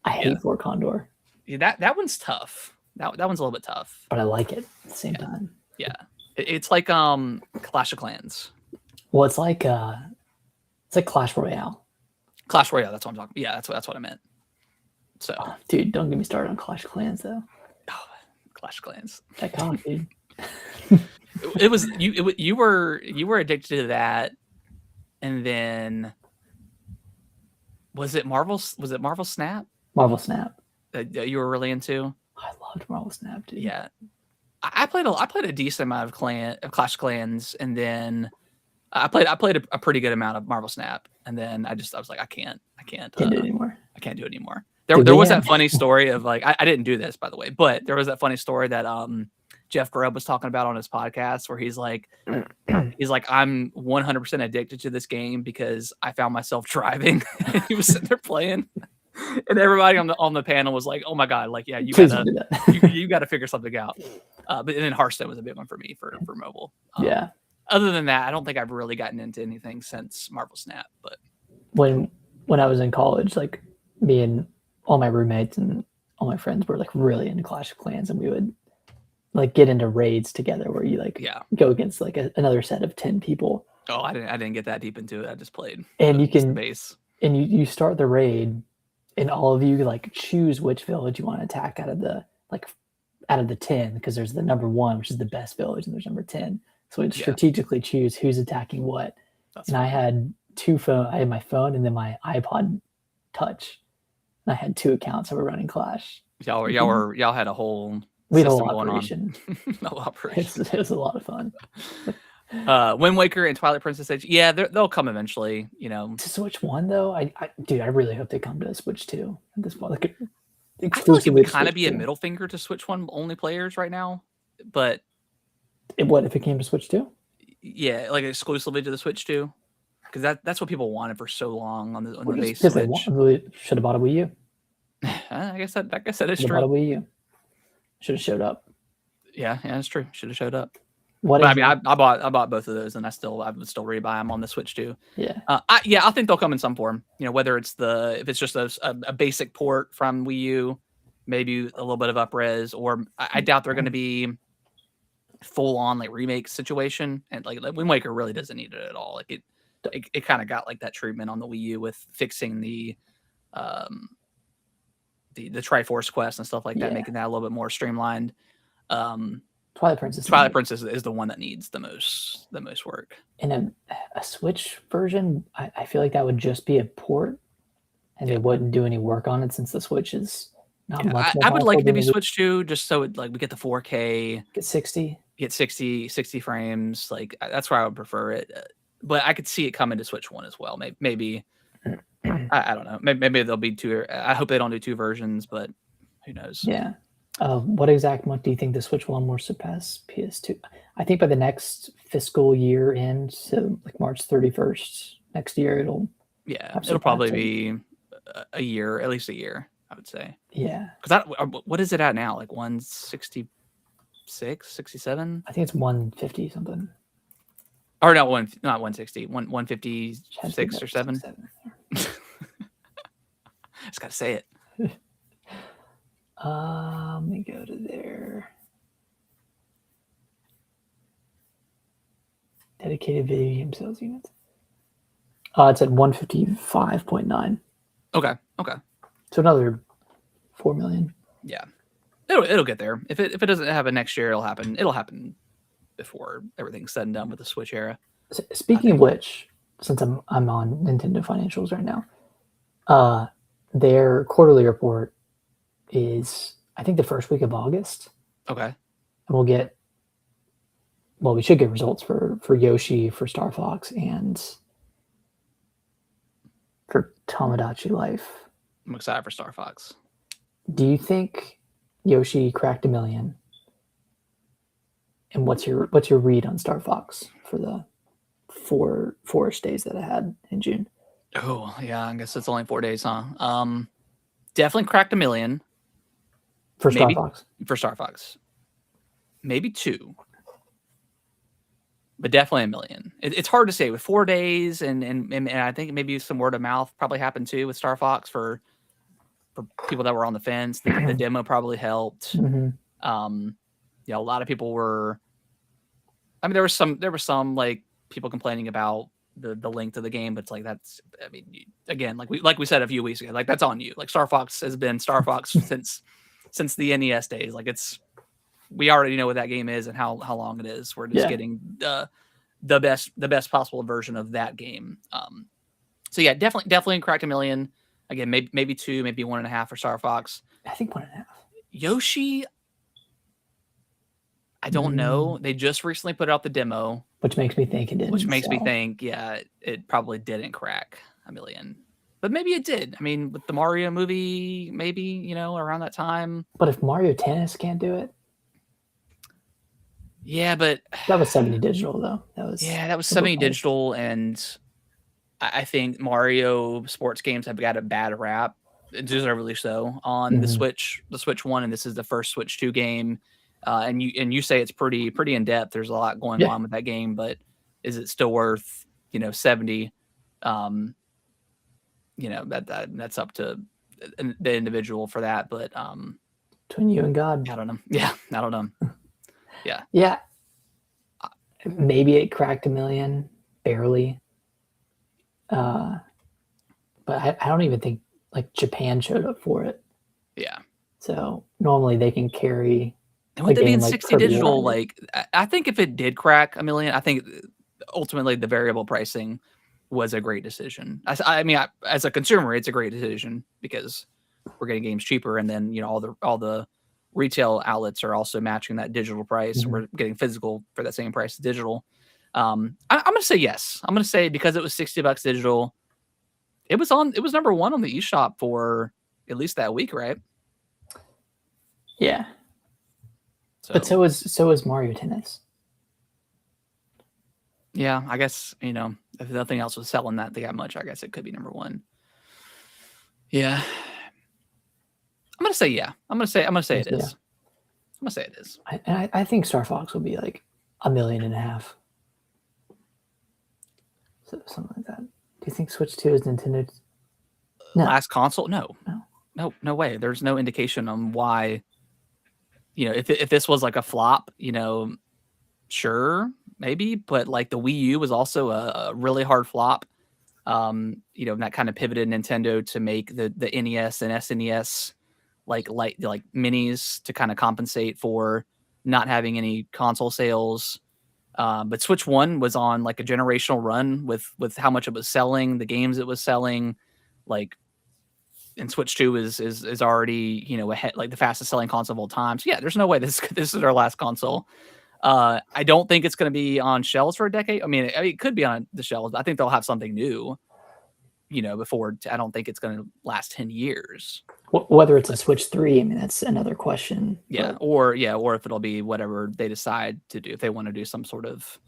I hate Fort Condor. Yeah, that one's tough. That one's a little bit tough. But I like it at the same time. Yeah. It's like Clash of Clans. Well, it's like Clash Royale. Clash Royale, that's what I'm talking about. Yeah, that's what I meant. So dude, don't get me started on Clash of Clans though. Oh, Clash of Clans. That comic, dude. It was you were addicted to that, and then was it Marvel Snap? Marvel Snap. That you were really into? I loved Marvel Snap, dude. Yeah. I played a decent amount of Clash of Clans, and then I played a pretty good amount of Marvel Snap, and then I was like, I can't do it anymore. I can't do it anymore. There was that funny story of like, I didn't do this by the way, but there was that funny story that Jeff Grubb was talking about on his podcast where he's like, I'm 100% addicted to this game because I found myself driving. He was sitting there playing, and everybody on the panel was like, "Oh my god, like yeah, you gotta figure something out." But then Hearthstone was a big one for me for mobile. Yeah. Other than that, I don't think I've really gotten into anything since Marvel Snap. But when I was in college, like me and all my roommates and all my friends were like really into Clash of Clans, and we would like get into raids together where you like go against like another set of 10 people. Oh, I didn't get that deep into it. I just played. And you can base. And you start the raid, and all of you like choose which village you want to attack out of the 10, because there's the number 1, which is the best village, and there's number 10. So we'd strategically choose who's attacking what. That's funny. I had I had my phone and then my iPod Touch. And I had 2 accounts that were running Clash. Y'all had a whole operation. Operation. It was a lot of fun. Wind Waker and Twilight Princess Age. Yeah, they'll come eventually. You know, to Switch 1 though, I really hope they come to Switch 2 at this point. Like, I feel like it would kind of be a middle finger to Switch 1 only players right now, but what if it came to Switch 2? Yeah, like exclusively to the Switch 2, because that's what people wanted for so long on the base Switch. Switch. Really should have bought a Wii U. I guess that is true. Bought a Wii U. Should have showed up. Yeah, that's true. Should have showed up. I mean, I bought both of those, and I would still rebuy them on the Switch too. Yeah. I think they'll come in some form. You know, whether it's if it's just a basic port from Wii U, maybe a little bit of upres, or I doubt they're going to be full on like remake situation. And like Wind Waker really doesn't need it at all. Like it kind of got like that treatment on the Wii U with fixing the Triforce quest and stuff like that, making that a little bit more streamlined. Twilight Princess is the one that needs the most work. In a Switch version, I feel like that would just be a port, and they wouldn't do any work on it since the Switch is not much. I would like it to be Switch 2, just so we get the 4K, get 60 frames. Like that's where I would prefer it. but I could see it coming to Switch 1 as well. Maybe I don't know. Maybe there'll be two. I hope they don't do two versions, but who knows? Yeah. What exact month do you think the Switch 1 will surpass PS2? I think by the next fiscal year end, so like March 31st next year, it'll probably be a year, at least a year, I would say. Yeah. Because what is it at now? Like 166, 67? I think it's 150 something. Or not 160, 156 or 7. Just gotta say it. Let me go to there. Dedicated video game sales units. It's at 155.9. Okay. So another 4 million. Yeah, it'll get there. If it doesn't happen next year, it'll happen. It'll happen before everything's said and done with the Switch era. Speaking of which, since I'm on Nintendo financials right now, their quarterly report is, I think, the first week of August. Okay. And we should get results for Yoshi, for Star Fox, and for Tomodachi Life. I'm excited for Star Fox. Do you think Yoshi cracked 1 million? And what's your read on Star Fox for the four-ish days that I had in June? Oh yeah, I guess it's only 4 days, huh? Definitely cracked 1 million for Star Fox. For Star Fox, maybe 2, but definitely 1 million. It's hard to say with 4 days, and I think maybe some word of mouth probably happened too with Star Fox for people that were on the fence. The demo probably helped. Mm-hmm. A lot of people were. I mean, there were some like people complaining about the length of the game, but it's like that's. I mean, again, like we said a few weeks ago, like that's on you. Like Star Fox has been Star Fox since the NES days. Like we already know what that game is and how long it is. We're just getting the best possible version of that game. So yeah, definitely cracked 1 million. Again, maybe 2, maybe 1.5 for Star Fox. I think 1.5. Yoshi, I don't know. They just recently put out the demo, which makes me think it didn't. Which makes me think, it probably didn't crack 1 million. But maybe it did. I mean, with the Mario movie, maybe, around that time. But if Mario Tennis can't do it. Yeah, but that was 70 digital though. That was 70 digital, and I think Mario sports games have got a bad rap, deservedly so, on the Switch 1, and this is the first Switch 2 game. And you say it's pretty in depth. There's a lot going on with that game, but is it still worth 70? That's up to the individual for that. But between you and God, I don't know. Yeah, I don't know. Yeah. Maybe it cracked 1 million, barely. But I don't even think like Japan showed up for it. Yeah. So normally they can carry. And with it being 60 digital, like I think if it did crack 1 million, I think ultimately the variable pricing was a great decision. I mean, as a consumer, it's a great decision because we're getting games cheaper, and then all the retail outlets are also matching that digital price. Mm-hmm. We're getting physical for that same price as digital. I'm gonna say yes. I'm gonna say because it was $60 digital, it was number 1 on the eShop for at least that week, right? Yeah. But so is Mario Tennis. Yeah, I guess if nothing else was selling that much, I guess it could be number 1. Yeah, I'm gonna say yeah. I'm gonna say it is. I'm gonna say it is. I think Star Fox will be like 1.5 million. So something like that. Do you think Switch 2 is Nintendo? No. Last console? No way. There's no indication on why. If this was like a flop, sure, maybe, but like the Wii U was also a really hard flop. That kind of pivoted Nintendo to make the NES and SNES like minis to kind of compensate for not having any console sales. But Switch 1 was on like a generational run with how much it was selling, the games it was selling, like. And Switch 2 is already ahead, like the fastest selling console of all time. So yeah, there's no way this is our last console. I don't think it's going to be on shelves for a decade. I mean, it could be on the shelves, but I think they'll have something new, before. I don't think it's going to last 10 years. Whether it's a Switch 3, I mean, that's another question. Yeah, but... or if it'll be whatever they decide to do, if they want to do some sort of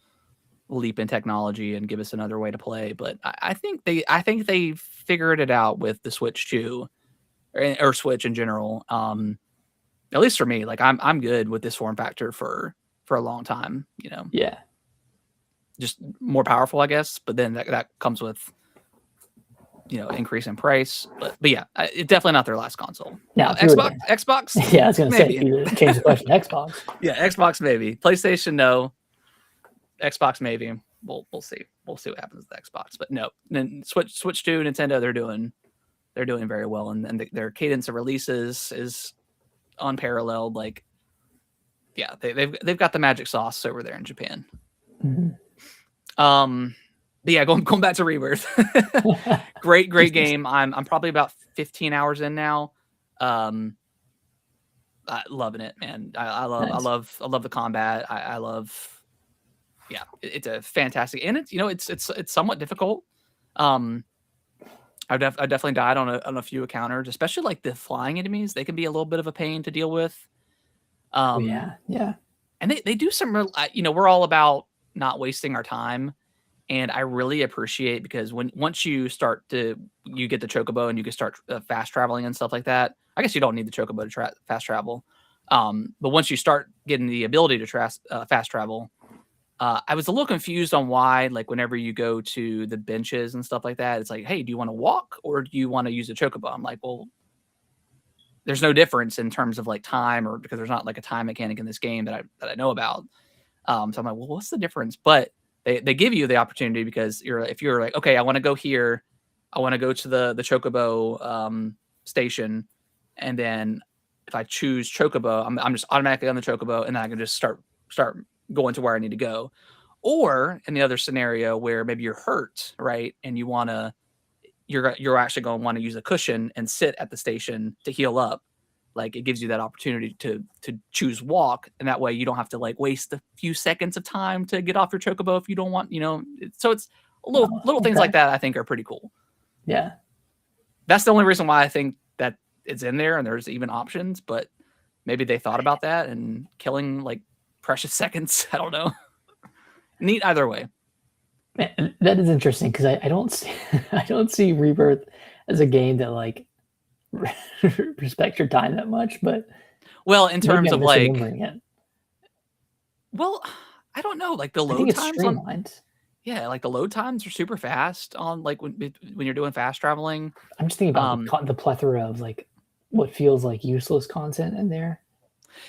leap in technology and give us another way to play. But I think they figured it out with the Switch 2 or Switch in general. At least for me, like I'm good with this form factor for a long time, Yeah. Just more powerful, I guess. But then that comes with, increase in price. But yeah, it's definitely not their last console. Now, Xbox. Yeah, I was gonna say, maybe. you change the question. Xbox. Yeah, Xbox maybe. PlayStation no. Xbox maybe. We'll see. We'll see what happens with Xbox. But no, then Switch 2, Nintendo, they're doing very well, and their cadence of releases is unparalleled. Like, yeah, they've got the magic sauce over there in Japan. Mm-hmm. But yeah, going back to Rebirth. great game. I'm probably about 15 hours in now. Loving it, man. I love the combat. I love. Yeah, it's a fantastic, and it's somewhat difficult. I definitely died on a few encounters, especially like the flying enemies. They can be a little bit of a pain to deal with. Yeah. And they do some real, we're all about not wasting our time. And I really appreciate, because once you get the chocobo and you can start fast traveling and stuff like that. I guess you don't need the chocobo to fast travel. But once you start getting the ability to fast travel, I was a little confused on why, like, whenever you go to the benches and stuff like that, it's like, hey, do you want to walk or do you want to use a chocobo? I'm like, well, there's no difference in terms of like time, or because there's not like a time mechanic in this game that I know about. So I'm like, well, what's the difference? But they give you the opportunity, because if you're like, okay, I want to go here, I want to go to the chocobo station, and then if I choose chocobo, I'm just automatically on the chocobo, and then I can just start going to where I need to go. Or in the other scenario where maybe you're hurt, right, and you're actually going to want to use a cushion and sit at the station to heal up. Like, it gives you that opportunity to choose walk, and that way you don't have to like waste a few seconds of time to get off your chocobo if you don't want, So it's little things like that I think are pretty cool. Yeah, that's the only reason why I think that it's in there and there's even options. But maybe they thought about that and killing like precious seconds. I don't know. Neat either way. Man, that is interesting, because I don't see I don't see Rebirth as a game that like respects your time that much. But well, in terms of like, it. Well, I don't know, like the load I think it's times streamlined. Yeah, like the load times are super fast on like when you're doing fast traveling. I'm just thinking about the plethora of like what feels like useless content in there.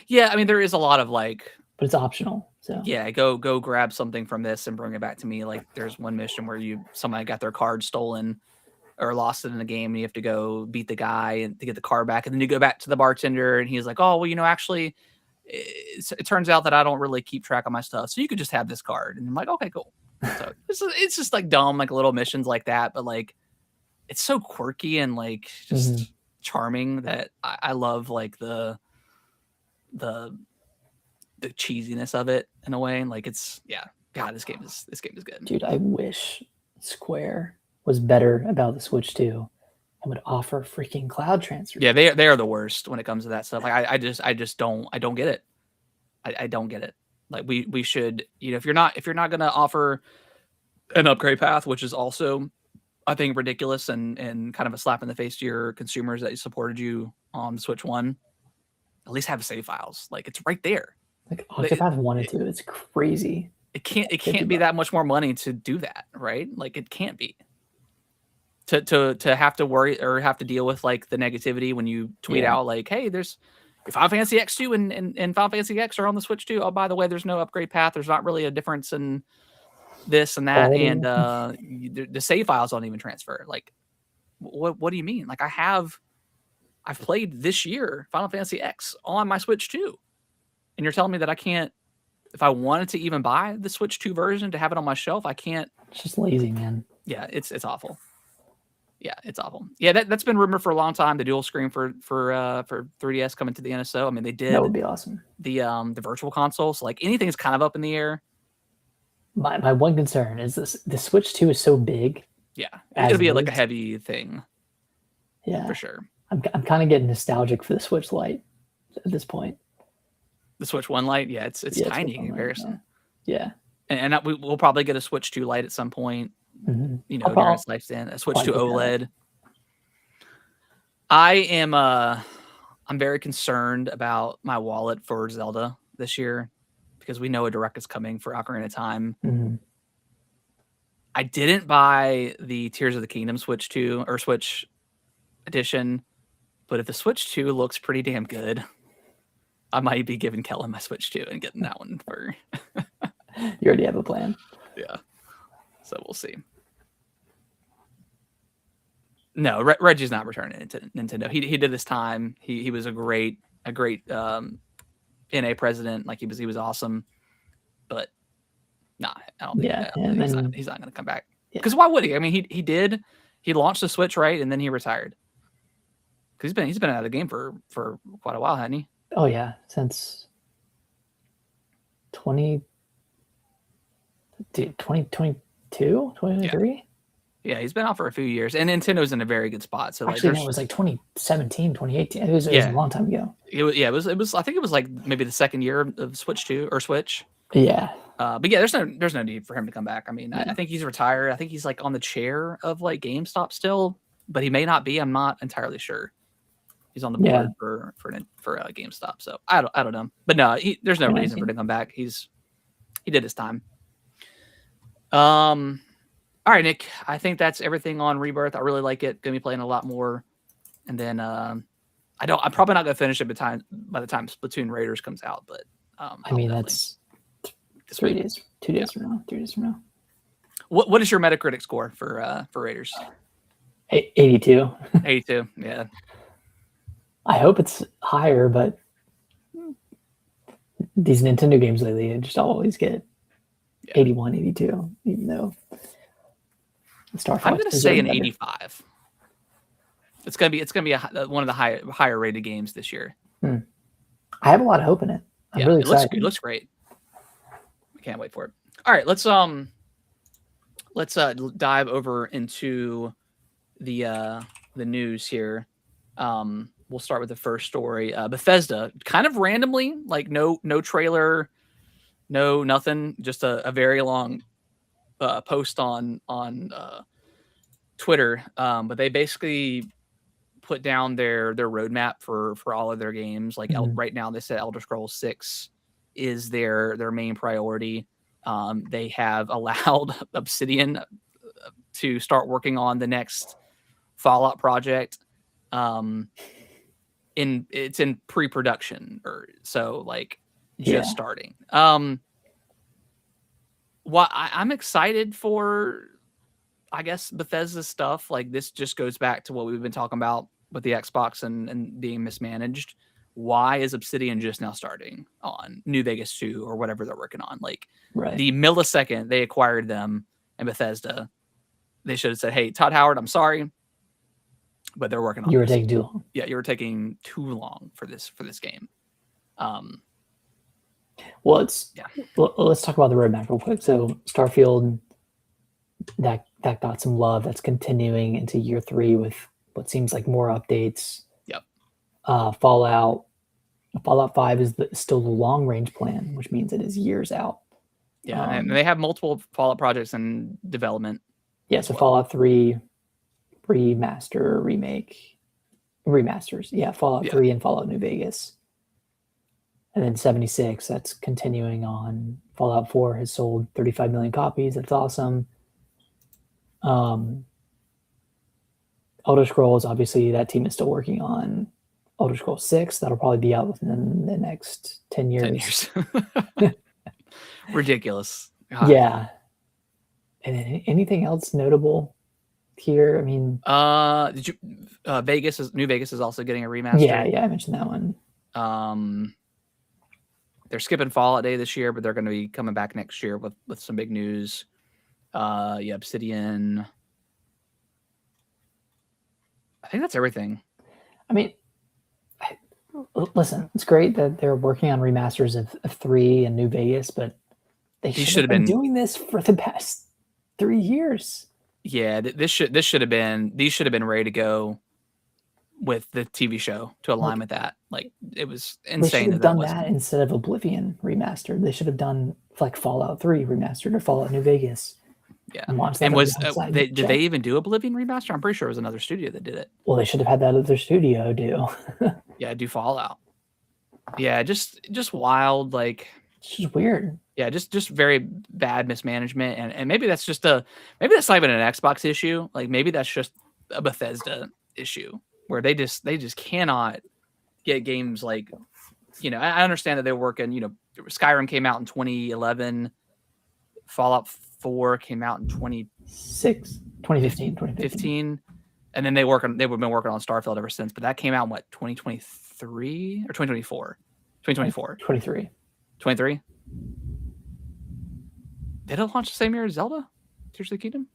Yeah, I mean, there is a lot of like, but it's optional. So yeah, go grab something from this and bring it back to me. Like, there's one mission where somebody got their card stolen or lost it in the game, and you have to go beat the guy and to get the car back, and then you go back to the bartender, and he's like, "Oh, well, actually, it turns out that I don't really keep track of my stuff, so you could just have this card." And I'm like, "Okay, cool." So it's just like dumb, like little missions like that, but like it's so quirky and like just charming that I love like the cheesiness of it in a way. And like, it's, yeah, God, this game is good. Dude, I wish Square was better about the Switch 2 and would offer freaking cloud transfer. Yeah, they are the worst when it comes to that stuff. Like, I just don't get it. I don't get it. Like, we should, if you're not gonna offer an upgrade path, which is also, I think, ridiculous and kind of a slap in the face to your consumers that supported you on the Switch 1, at least have save files. Like, it's right there. Like, Octopath 1 and 2, it's crazy. It can't be that much more money to do that, right? Like, it can't be. To have to worry or have to deal with like the negativity when you tweet out like, hey, there's Final Fantasy X2 and Final Fantasy X are on the Switch too. Oh, by the way, there's no upgrade path. There's not really a difference in this and that, and the save files don't even transfer. Like, what do you mean? Like, I've played this year Final Fantasy X on my Switch 2, and you're telling me that I can't, if I wanted to even buy the Switch 2 version to have it on my shelf, I can't. It's just lazy, man. Yeah, it's awful. Yeah, it's awful. Yeah, that's been rumored for a long time. The dual screen for 3DS coming to the NSO. I mean, they That did would be awesome. the virtual console, so like anything's kind of up in the air. My one concern is the Switch 2 is so big. Yeah, As it'll be it like a is. heavy thing. Yeah, for sure. I'm kind of getting nostalgic for the Switch Lite at this point. The Switch 1 Lite, yeah, it's tiny in comparison. Yeah. And we'll probably get a Switch 2 Lite at some point. Mm-hmm. During its lifespan, a Switch 2 OLED. I'm very concerned about my wallet for Zelda this year because we know a direct is coming for Ocarina of Time. Mm-hmm. I didn't buy the Tears of the Kingdom Switch 2 or Switch edition, but if the Switch 2 looks pretty damn good, I might be giving Kellen my Switch 2 and getting that one for. You already have a plan. Yeah. So we'll see. No, Reggie's not returning to Nintendo. He did this time. He was a great NA president. Like he was awesome. But nah, I don't think he's not going to come back. Because why would he? I mean, he launched the Switch, right, and then he retired. Because he's been out of the game for quite a while, hasn't he? Oh yeah, since 2022, 2023. Yeah, he's been out for a few years, and Nintendo's in a very good spot. So actually, no, it was like 2017, 2018. It was a long time ago. It was. I think it was like maybe the second year of Switch 2 or Switch. Yeah. But yeah, there's no need for him to come back. I mean, I think he's retired. I think he's like on the chair of like GameStop still, but he may not be. I'm not entirely sure. He's on the board for GameStop, so I don't know. But no, there's no reason for him to come back. He did his time. All right, Nick. I think that's everything on Rebirth. I really like it. Gonna be playing a lot more, and then I'm probably not gonna finish it by the time Splatoon Raiders comes out. But I mean that's 3 days, 2 days from now, 3 days from now. What is your Metacritic score for Raiders? 82. 82. Yeah. I hope it's higher, but these Nintendo games lately, I just always get 81, 82, even though Star Fox. I'm going to say an 85. It's going to be one of the higher rated games this year. I have a lot of hope in it. I'm really excited. It looks great. I can't wait for it. All right, let's dive over into the news here. We'll start with the first story. Bethesda, kind of randomly, like no trailer, no nothing, just a very long post on Twitter. But they basically put down their roadmap for all of their games. Like right now, they said Elder Scrolls 6 is their main priority. They have allowed Obsidian to start working on the next Fallout project. It's in pre-production, or so like just starting. I'm excited for, I guess, Bethesda stuff. Like this just goes back to what we've been talking about with the Xbox and being mismanaged. Why is Obsidian just now starting on New Vegas 2 or whatever they're working on? Like the millisecond they acquired them and Bethesda, they should have said, "Hey, Todd Howard, I'm sorry, but they're working on." You were taking too long. Yeah, you were taking too long for this game. Well, let's talk about the roadmap real quick. So Starfield, that got some love. That's continuing into year 3 with what seems like more updates. Yep. Fallout 5 is still the long range plan, which means it is years out. Yeah, and they have multiple Fallout projects in development. Yeah, so Fallout 3 remasters. Yeah, Fallout 3 and Fallout New Vegas. And then 76, that's continuing on. Fallout 4 has sold 35 million copies. That's awesome. Elder Scrolls, obviously, that team is still working on Elder Scrolls 6. That'll probably be out within the next 10 years. 10 years. Ridiculous. God. Yeah. And anything else notable here? I mean, did you New Vegas is also getting a remaster. Yeah, I mentioned that one. They're skipping Fallout Day this year, but they're going to be coming back next year with some big news. Obsidian. I think that's everything. I mean, listen, it's great that they're working on remasters of 3 and New Vegas, but they These should should have have been been. doing this for the past 3 years. Yeah, this should have been. These should have been ready to go with the TV show to align Like with that. Like it was they should insane have that done that wasn't. instead of Oblivion remastered. They should have done like Fallout 3 remastered or Fallout New Vegas Yeah, and launched that and was alongside. they did they even do Oblivion remaster? I'm pretty sure it was another studio that did it. Well, they should have had that other studio do. Yeah, do Fallout. Yeah, just wild. Like It's just weird. yeah, just very bad mismanagement, and maybe that's just a maybe that's not even an Xbox issue. Like maybe that's just a Bethesda issue where they just cannot get games like I understand that they're working. Skyrim came out in 2011, Fallout 4 came out in 2015, and then they've been working on Starfield ever since. But that came out in what 2023 or 2024? 2024. 23. 23. Did it launch the same year as Zelda? Tears of the Kingdom?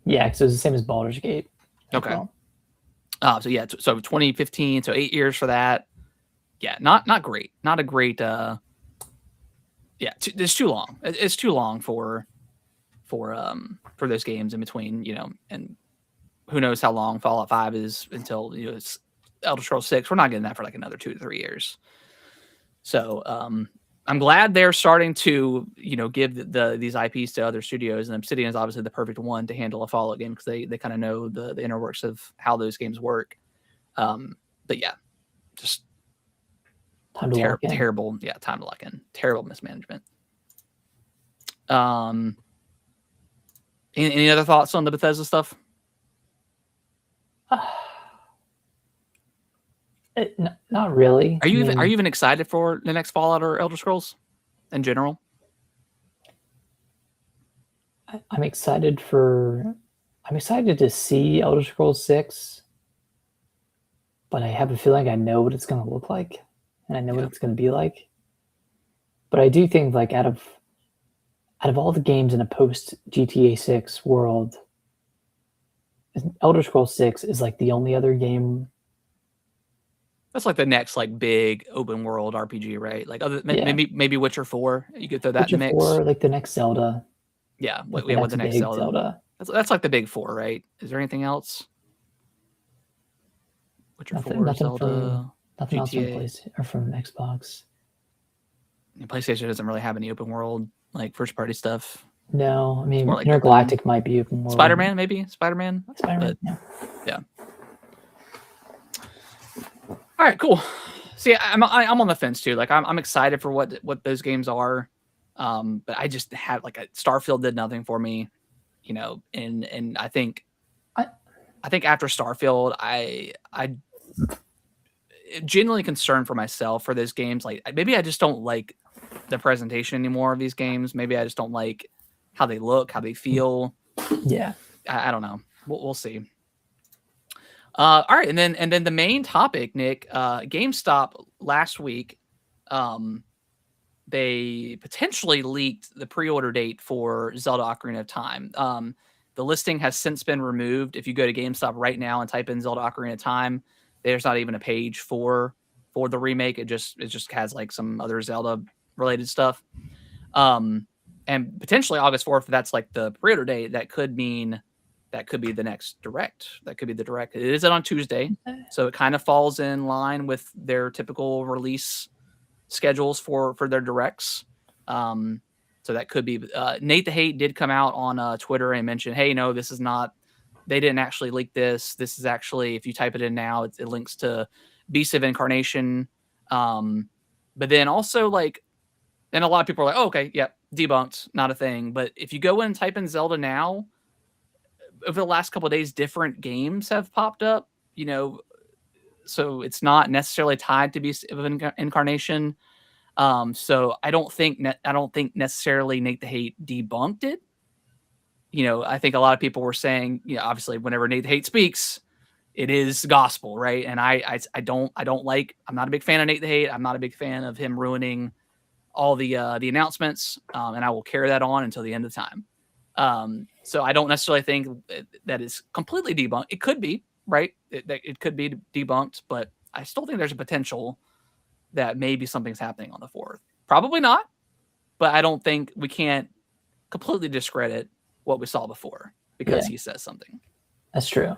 Yeah, because it was the same as Baldur's Gate. Okay. So yeah, so 2015, so 8 years for that. Yeah, not great. Not a great. Yeah, it's too long. It's too long for those games in between. And who knows how long Fallout 5 is until it's Elder Scrolls 6. We're not getting that for like another 2 to 3 years. So I'm glad they're starting to give these IPs to other studios, and Obsidian is obviously the perfect one to handle a Fallout game because they kind of know the inner works of how those games work. But yeah, just terrible. Yeah, time to lock in. Terrible mismanagement. Any other thoughts on the Bethesda stuff? Not really. Are you even excited for the next Fallout or Elder Scrolls in general? I'm excited to see Elder Scrolls 6, but I have a feeling I know what it's going to look like, and I know what it's going to be like. But I do think like out of all the games in a post GTA 6 world, Elder Scrolls 6 is like the only other game. That's like the next like big open world RPG, right? Like maybe Witcher 4. You could throw that in the mix. 4, like the next Zelda. Yeah, what the next Zelda. That's like the big 4, right? Is there anything else? Witcher 4, Zelda, nothing GTA. else from Xbox. PlayStation doesn't really have any open world like first party stuff. No, I mean like Intergalactic might be open world. Spider-Man, maybe Spider-Man. Yeah. All right, cool. See, I'm on the fence too. Like I'm excited for what those games are, but I just had like Starfield did nothing for me, and I think after Starfield, I genuinely concerned for myself for those games. Like maybe I just don't like the presentation anymore of these games. Maybe I just don't like how they look, how they feel. Yeah, I don't know. We'll see. All right, and then the main topic, Nick, GameStop last week, they potentially leaked the pre-order date for Zelda Ocarina of Time. The listing has since been removed. If you go to GameStop right now and type in Zelda Ocarina of Time, there's not even a page for the remake. It just has like some other Zelda related stuff. And potentially August 4th, that's like the pre-order date. That could mean that could be the next direct. That could be the direct. It is on Tuesday, so it kind of falls in line with their typical release schedules for their directs. So that could be. Nate the Hate did come out on Twitter and mention, hey, no, this is not. They didn't actually leak this. This is actually, if you type it in now, it links to Beast of Incarnation. But then also like, and a lot of people are like, oh, okay, yep, debunked, not a thing. But if you go in and type in Zelda now, over the last couple of days, different games have popped up, so it's not necessarily tied to Beast of Incarnation. So I don't think necessarily Nate the Hate debunked it. I think a lot of people were saying, obviously whenever Nate the Hate speaks, it is gospel, right? And I don't like, I'm not a big fan of Nate the Hate. I'm not a big fan of him ruining all the announcements. And I will carry that on until the end of time. So I don't necessarily think that is completely debunked. It could be, right? It could be debunked, but I still think there's a potential that maybe something's happening on the 4th. Probably not, but I don't think we can't completely discredit what we saw before because he says something. That's true.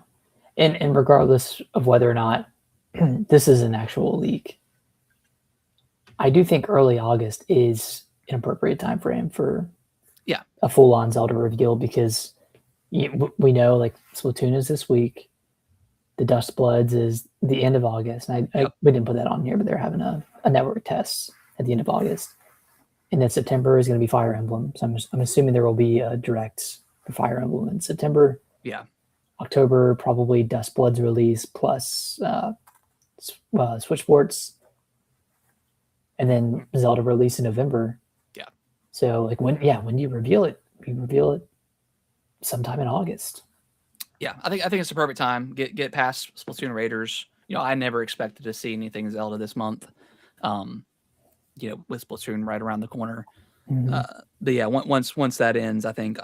And regardless of whether or not this is an actual leak, I do think early August is an appropriate time frame for a full-on Zelda reveal, because we know like Splatoon is this week, the Dust Bloods is the end of August, and we didn't put that on here, but they're having a network test at the end of August, and then September is going to be Fire Emblem. So I'm assuming there will be a direct for Fire Emblem in September. Yeah. October, probably Dust Bloods release plus Switch Sports, and then Zelda release in November. Yeah. So like when do you reveal it? You reveal it sometime in August. Yeah, I think it's a perfect time. Get past Splatoon Raiders. I never expected to see anything Zelda this month. With Splatoon right around the corner. Mm-hmm. But yeah, once that ends, I think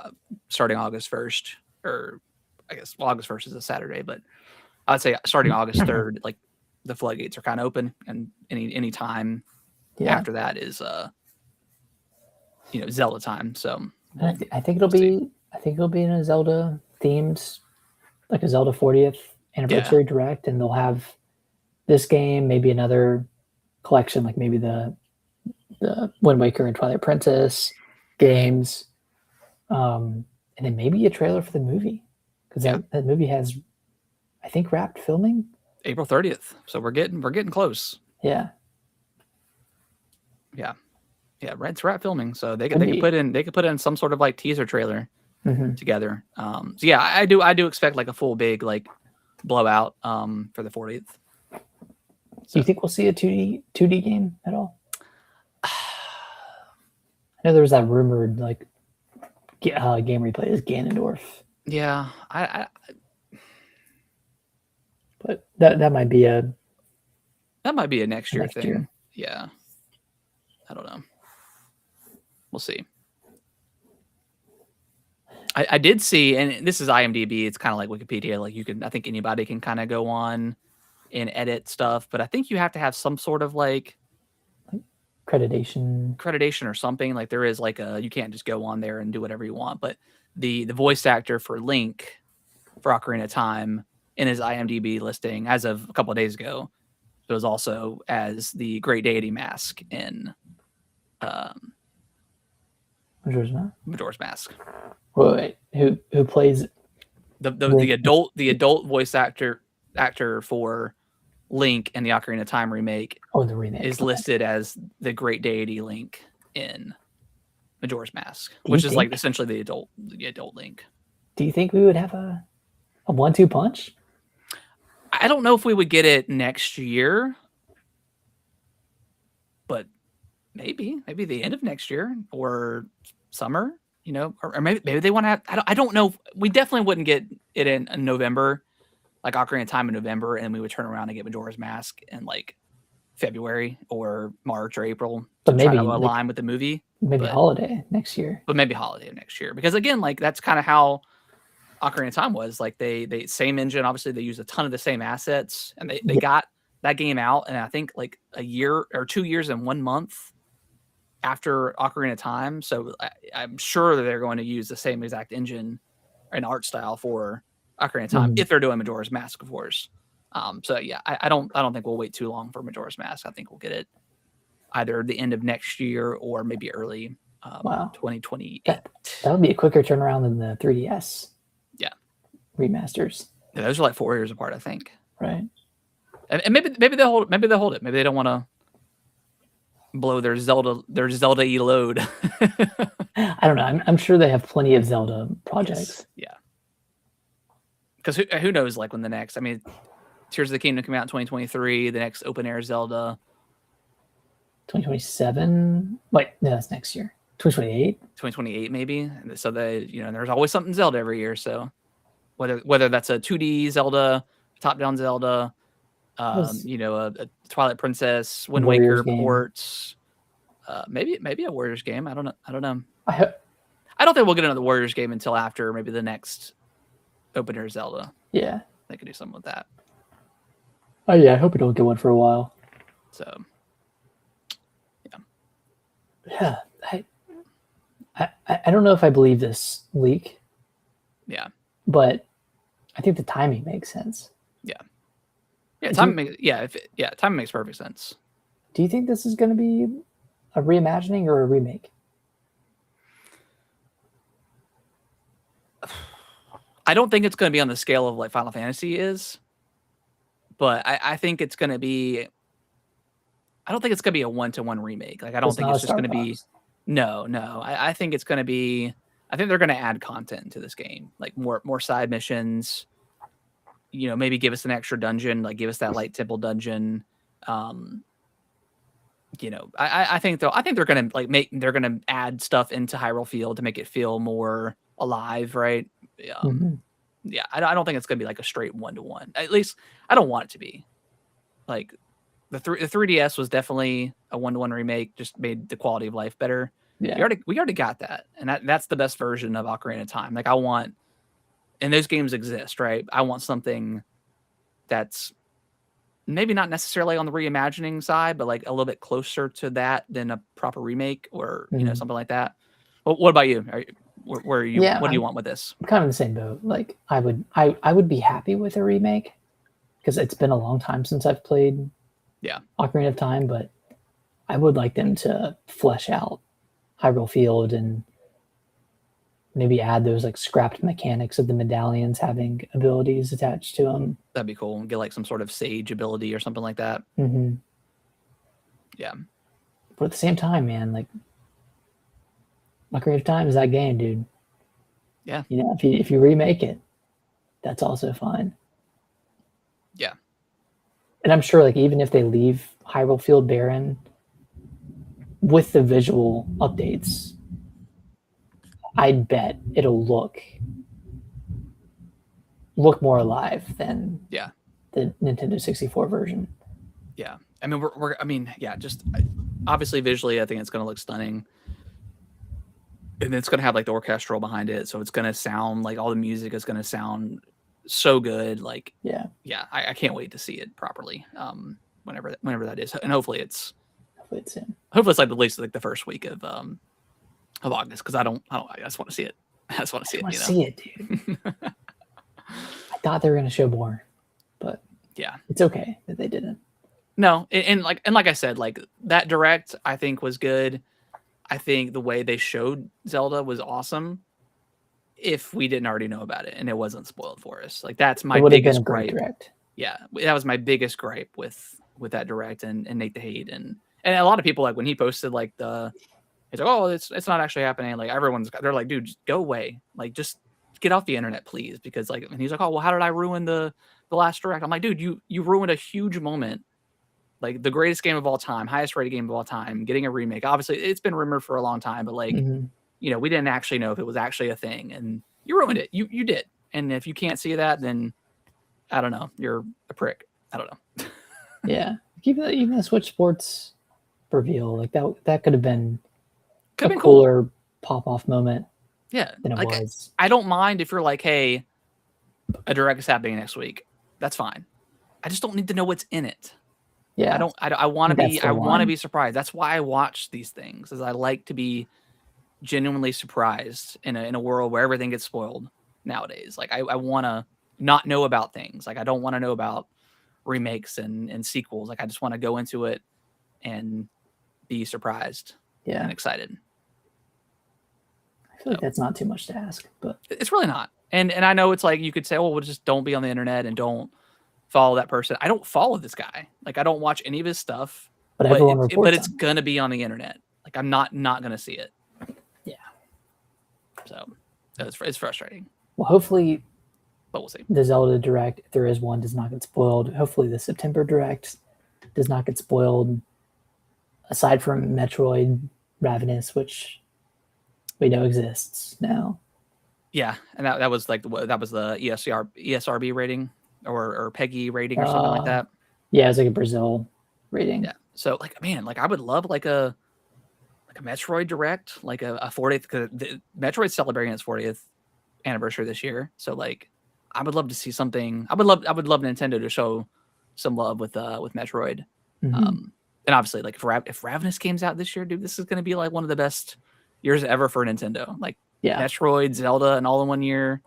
starting August 1st, or I guess August 1st is a Saturday, but I'd say starting August 3rd, like the floodgates are kind of open, and any time after that is Zelda time. So I think it'll be in a Zelda themed, like a Zelda 40th anniversary direct, and they'll have this game, maybe another collection, like maybe the Wind Waker and Twilight Princess games, and then maybe a trailer for the movie, because that movie has, I think, wrapped filming April 30th. So we're getting close. Yeah. It's wrap filming, so they could put in some sort of like teaser trailer together. So yeah, I do expect like a full big like blowout for the 40th. So. Do you think we'll see a 2D game at all? I know there was that rumored like game replay is Ganondorf. Yeah, but that might be a next year thing. Yeah, I don't know. We'll see. I did see, and this is IMDb. It's kind of like Wikipedia. Like I think anybody can kind of go on and edit stuff, but I think you have to have some sort of like accreditation or something. Like there is like you can't just go on there and do whatever you want. But the voice actor for Link for Ocarina of Time in his IMDb listing as of a couple of days ago, it was also as the Great Deity Mask in Majora's Mask. Wait, who plays the adult voice actor for Link in the Ocarina of Time remake? Oh, the remake is listed as the Great Deity Link in Majora's Mask, which is like essentially the adult Link. Do you think we would have a 1-2 punch? I don't know if we would get it next year, but maybe the end of next year or summer, or maybe they want to have, I don't know. We definitely wouldn't get it in November, like Ocarina of Time in November, and we would turn around and get Majora's Mask in like February or March or April to try to align with the movie. Holiday next year. But maybe holiday next year. Because again, like that's kind of how Ocarina of Time was. Like they same engine, obviously they use a ton of the same assets, and they got that game out, and I think like a year or 2 years and 1 month after Ocarina of Time. So I'm sure that they're going to use the same exact engine and art style for Ocarina of Time if they're doing Majora's Mask, of course. So yeah, I don't think we'll wait too long for Majora's Mask. I think we'll get it either the end of next year or maybe early 2028. That would be a quicker turnaround than the 3DS. Yeah, remasters. Yeah, those are like 4 years apart, I think. Right. And maybe they'll hold it. Maybe they don't want to blow their Zelda load. I don't know. I'm sure they have plenty of Zelda projects. Yes. Yeah. Because who knows, like when the next, I mean, Tears of the Kingdom come out in 2023, the next open air Zelda. 2027? Wait, no, that's next year. 2028? 2028 maybe. So there's always something Zelda every year. So whether that's a 2D Zelda, top-down Zelda, a Twilight Princess, Wind Waker ports, maybe a Warriors game. I don't know. I don't think we'll get another Warriors game until after maybe the next open air Zelda. Yeah. they could do something with that. Oh yeah, I hope we don't get one for a while. So, yeah, I don't know if I believe this leak. Yeah, but I think the timing makes sense. Yeah, timing makes perfect sense. Do you think this is going to be a reimagining or a remake? I don't think it's going to be on the scale of like Final Fantasy is, but I think it's going to be. I don't think it's going to be a one-to-one remake. Like I don't think it's just going to be. No. I think it's going to be. I think they're going to add content to this game, like more side missions. Maybe give us an extra dungeon, like give us that light temple dungeon. I think they're gonna they're gonna add stuff into Hyrule Field to make it feel more alive, right? Yeah, I don't think it's gonna be like a straight 1-to-1. At least I don't want it to be. Like the 3DS was definitely a 1-to-1 remake, just made the quality of life better. Yeah, we already got that, and that's the best version of Ocarina of Time. Like I want, and those games exist, right? I want something that's maybe not necessarily on the reimagining side, but like a little bit closer to that than a proper remake or something like that. Well, what about you? Where are you? Yeah, what do you want with this? I'm kind of in the same boat. Like I would be happy with a remake because it's been a long time since I've played Ocarina of Time, but I would like them to flesh out Hyrule Field and maybe add those like scrapped mechanics of the medallions having abilities attached to them. That'd be cool. Get like some sort of sage ability or something like that. Yeah. But at the same time, man, like Ocarina of Time is that game, dude. Yeah. If you remake it, that's also fine. Yeah. And I'm sure like even if they leave Hyrule Field barren with the visual updates, I'd bet it'll look more alive than the Nintendo 64 version. Yeah. I mean, just obviously visually, I think it's going to look stunning. And it's going to have like the orchestral behind it. So it's going to sound like all the music is going to sound so good. Like, I can't wait to see it properly. Whenever that is. And hopefully it's soon. Hopefully it's like at least like the first week of August. Cause I just want to see it. I just want to see it. See it, dude. I thought they were going to show more, but it's okay that they didn't. No. And like I said, like that direct I think was good. I think the way they showed Zelda was awesome. If we didn't already know about it and it wasn't spoiled for us, like that's my biggest gripe. Direct. Yeah, that was my biggest gripe with that direct and Nate the Hate and a lot of people like when he posted like he's like, oh, it's not actually happening. Like they're like, dude, just go away. Like just get off the internet, please, because like and he's like, oh well, how did I ruin the last direct? I'm like, dude, you ruined a huge moment. Like the greatest game of all time, highest rated game of all time, getting a remake. Obviously, it's been rumored for a long time, but like, we didn't actually know if it was actually a thing, and you ruined it. You did. And if you can't see that, then I don't know. You're a prick. I don't know. Yeah, even the Switch Sports reveal, like that could have been a cooler pop off moment. Yeah, than it was. I don't mind if you're like, hey, a direct is happening next week. That's fine. I just don't need to know what's in it. Yeah, I want to be surprised. That's why I watch these things, is I like to be genuinely surprised in a world where everything gets spoiled nowadays. Like I want to not know about things. Like I don't want to know about remakes and sequels. Like I just want to go into it and be surprised and excited. I feel like that's not too much to ask, but it's really not. And I know it's like you could say, oh, well, just don't be on the internet and don't follow that person. I don't follow this guy. Like I don't watch any of his stuff. But everyone reports but it's gonna be on the internet. Like I'm not gonna see it. Yeah. So it's frustrating. Well, hopefully, but we'll see. The Zelda Direct, if there is one, does not get spoiled. Hopefully, the September Direct does not get spoiled. Aside from Metroid Ravenous, which we know exists now. Yeah, and that was like the ESRB rating or PEGI rating or something like that. Yeah, it's like a Brazil rating. Yeah. So like, man, like I would love like a Metroid Direct, like a 40th, because Metroid's celebrating its 40th anniversary this year. So like I would love to see something. I would love Nintendo to show some love with Metroid. Mhm. And obviously, like if Ravenous comes out this year, dude, this is going to be like one of the best years ever for Nintendo. Like Yeah. Metroid, Zelda, and all in one year.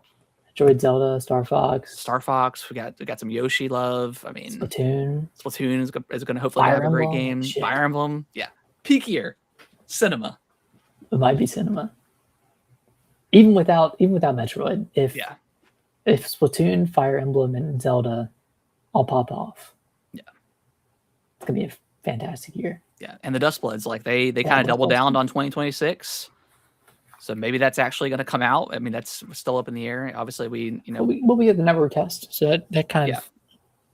Metroid, Zelda, Star Fox, Star Fox. We got some Yoshi love. I mean, Splatoon, Splatoon is going to hopefully Fire have a great Emblem. game. Shit, Fire Emblem, yeah, peak year, cinema, it might be cinema. Even without Metroid, yeah, if Splatoon, Fire Emblem, and Zelda all pop off, yeah, it's gonna be a fantastic year. yeah. And the Dustbloods, like they Yeah, kind of doubled Dustbloods. down on 2026. So maybe that's actually going to come out. I mean, that's still up in the air. Obviously, We'll be at the network test, so that kind yeah. of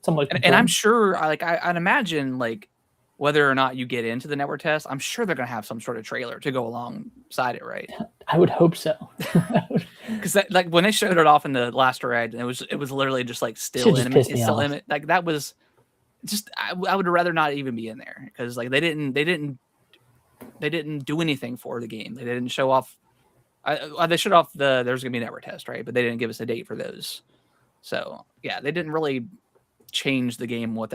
somewhat. And I'm sure, I'd imagine, like whether or not you get into the network test, I'm sure they're going to have some sort of trailer to go alongside it, right? I would hope so. Because like when they showed it off in the last direct, it was literally just like still Shit just pissed me off. like that was just I would rather not even be in there because like they didn't do anything for the game. They didn't show off. They showed off there's gonna be a network test, right? But they didn't give us a date for those. So yeah, they didn't really change the game. What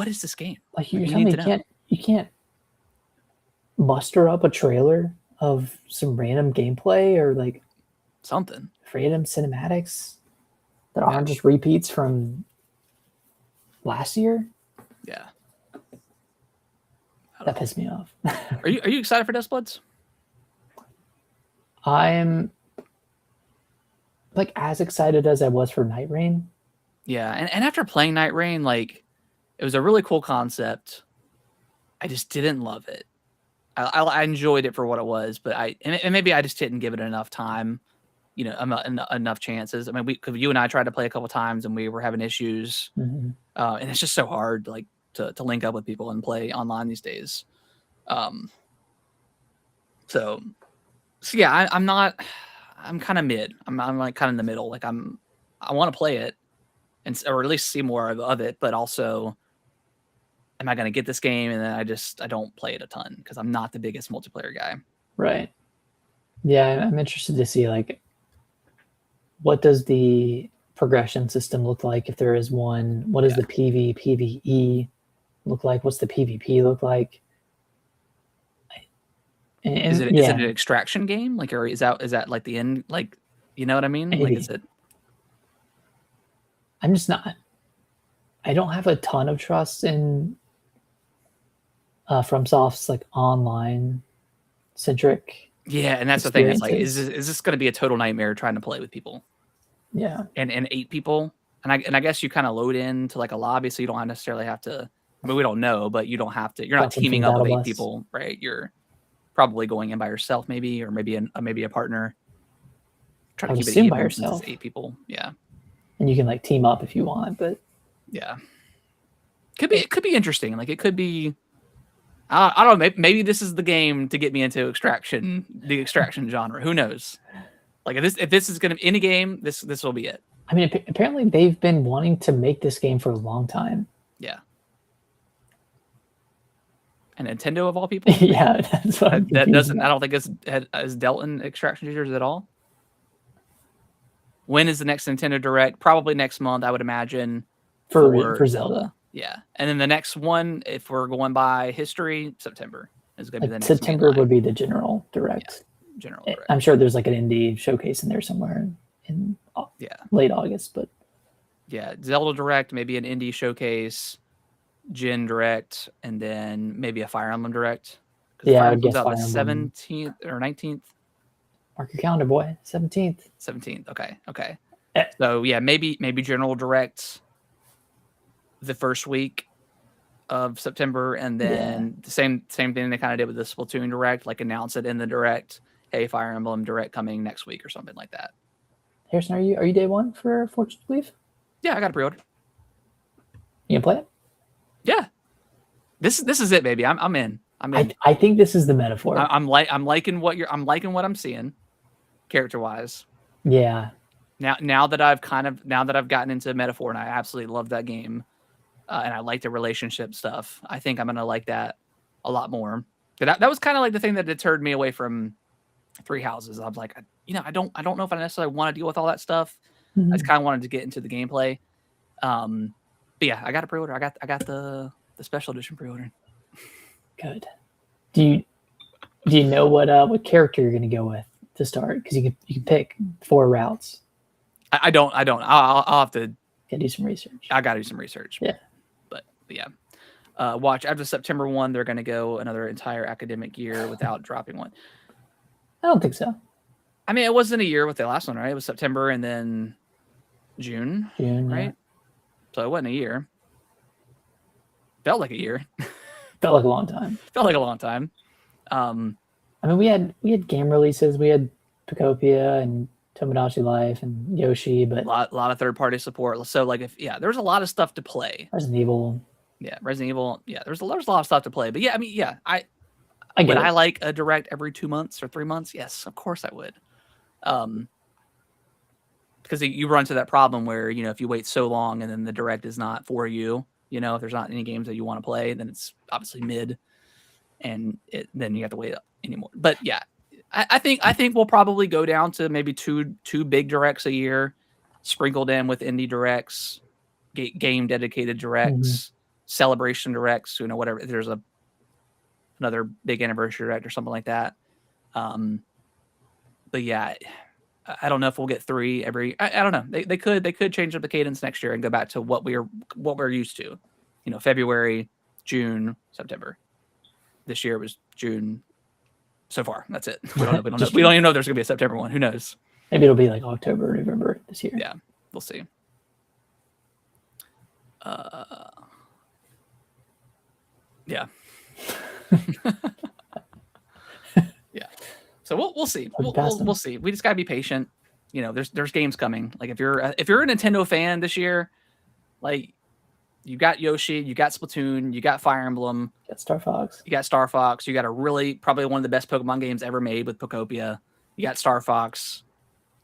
is this game? Like you're telling me you can't muster up a trailer of some random gameplay or like something random cinematics that aren't just repeats from last year. Yeah, that pissed me off. Are you excited for Dustbloods? I'm like as excited as I was for Night Rain. Yeah, and after playing Night Rain, like it was a really cool concept. I just didn't love it. I enjoyed it for what it was, but and maybe I just didn't give it enough time, enough chances. I mean, you and I tried to play a couple times and we were having issues, and it's just so hard, like to link up with people and play online these days. So yeah, I'm kind of mid. I'm like kind of in the middle. Like I want to play it, or at least see more of it, but also, am I going to get this game? And then I don't play it a ton because I'm not the biggest multiplayer guy. Right. Yeah, I'm interested to see like what does the progression system look like if there is one? What does the PvE look like? What's the PvP look like? And, is it an extraction game? Like, or is that like the end? Like, you know what I mean? Maybe. Like, is it? I'm just not. I don't have a ton of trust in FromSoft's like online centric. Yeah, and that's the thing. It's like, is this going to be a total nightmare trying to play with people? Yeah, and 8 people, and I guess you kind of load into like a lobby, so you don't necessarily have to. I mean, we don't know, but you don't have to. You're not teaming up with 8 people, right? You're probably going in by yourself, maybe, or maybe a partner. Try to keep it by yourself. 8 people, yeah. And you can like team up if you want, but yeah, it could be interesting. Like it could be. I don't know. Maybe this is the game to get me into the extraction genre. Who knows? Like if this is going to any game, this will be it. I mean, apparently they've been wanting to make this game for a long time. Yeah. And Nintendo of all people. Yeah, that's what that doesn't. I don't think has dealt in extraction shooters at all. When is the next Nintendo Direct? Probably next month, I would imagine. For Zelda. Yeah, and then the next one, if we're going by history, September is going to be the next. September would be the general direct. Yeah, general direct. I'm sure there's like an indie showcase in there somewhere in late August, but yeah, Zelda Direct, maybe an indie showcase, Gen Direct, and then maybe a Fire Emblem Direct. Yeah, I would guess Fire Emblem 17th or 19th. Mark your calendar, boy. 17th. 17th. Okay. So yeah, maybe General Direct the first week of September, and then the same thing they kind of did with the Splatoon Direct, like announce it in the Direct. Hey, Fire Emblem Direct coming next week or something like that. Harrison, are you day one for Fortune Belief? Yeah, I got a pre-order. You gonna play it? Yeah. This is it, baby. I'm in. I think this is the metaphor. I'm liking what I'm seeing, character wise. Yeah. Now that I've gotten into Metaphor, and I absolutely love that game, and I like the relationship stuff. I think I'm gonna like that a lot more. But that was kind of like the thing that deterred me away from Three Houses. I was like, I don't know if I necessarily want to deal with all that stuff. I just kind of wanted to get into the gameplay. But yeah, I got a pre-order. I got the special edition pre-order. Good. Do you know what character you're gonna go with to start? Because you can pick 4 routes. I don't. I'll have to do some research. I gotta do some research. Yeah. But yeah. Watch after September 1, they're gonna go another entire academic year without dropping one. I don't think so. I mean, it wasn't a year with the last one, right? It was September and then June, right? Yeah. So it wasn't a year. Felt like a year. Felt like a long time. Felt like a long time. I mean, we had game releases. We had Pocopia and Tomodachi Life and Yoshi, but a lot of third-party support. So like, there's a lot of stuff to play. Resident Evil. Yeah, Resident Evil. Yeah, there's a lot of stuff to play. But yeah, I mean, yeah, would I like a direct every 2 months or 3 months? Yes, of course I would. Because you run into that problem where, if you wait so long and then the direct is not for you, if there's not any games that you want to play, then it's obviously mid, and then you have to wait up anymore. But yeah, I think we'll probably go down to maybe two big directs a year, sprinkled in with indie directs, game dedicated directs, celebration directs, whatever. There's another big anniversary direct or something like that. But yeah, I don't know if we'll get 3 every. I don't know. They could change up the cadence next year and go back to what we're used to. February, June, September. This year was June. So far, that's it. We don't know. We don't even know if there's gonna be a September one. Who knows? Maybe it'll be like October or November this year. Yeah, we'll see. Yeah. Yeah. So we'll see. We'll see. We just gotta be patient. There's games coming. Like if you're a Nintendo fan this year, like you got Yoshi, you got Splatoon, you got Fire Emblem, you got Star Fox. You got probably one of the best Pokemon games ever made with Pokopia. You got Star Fox.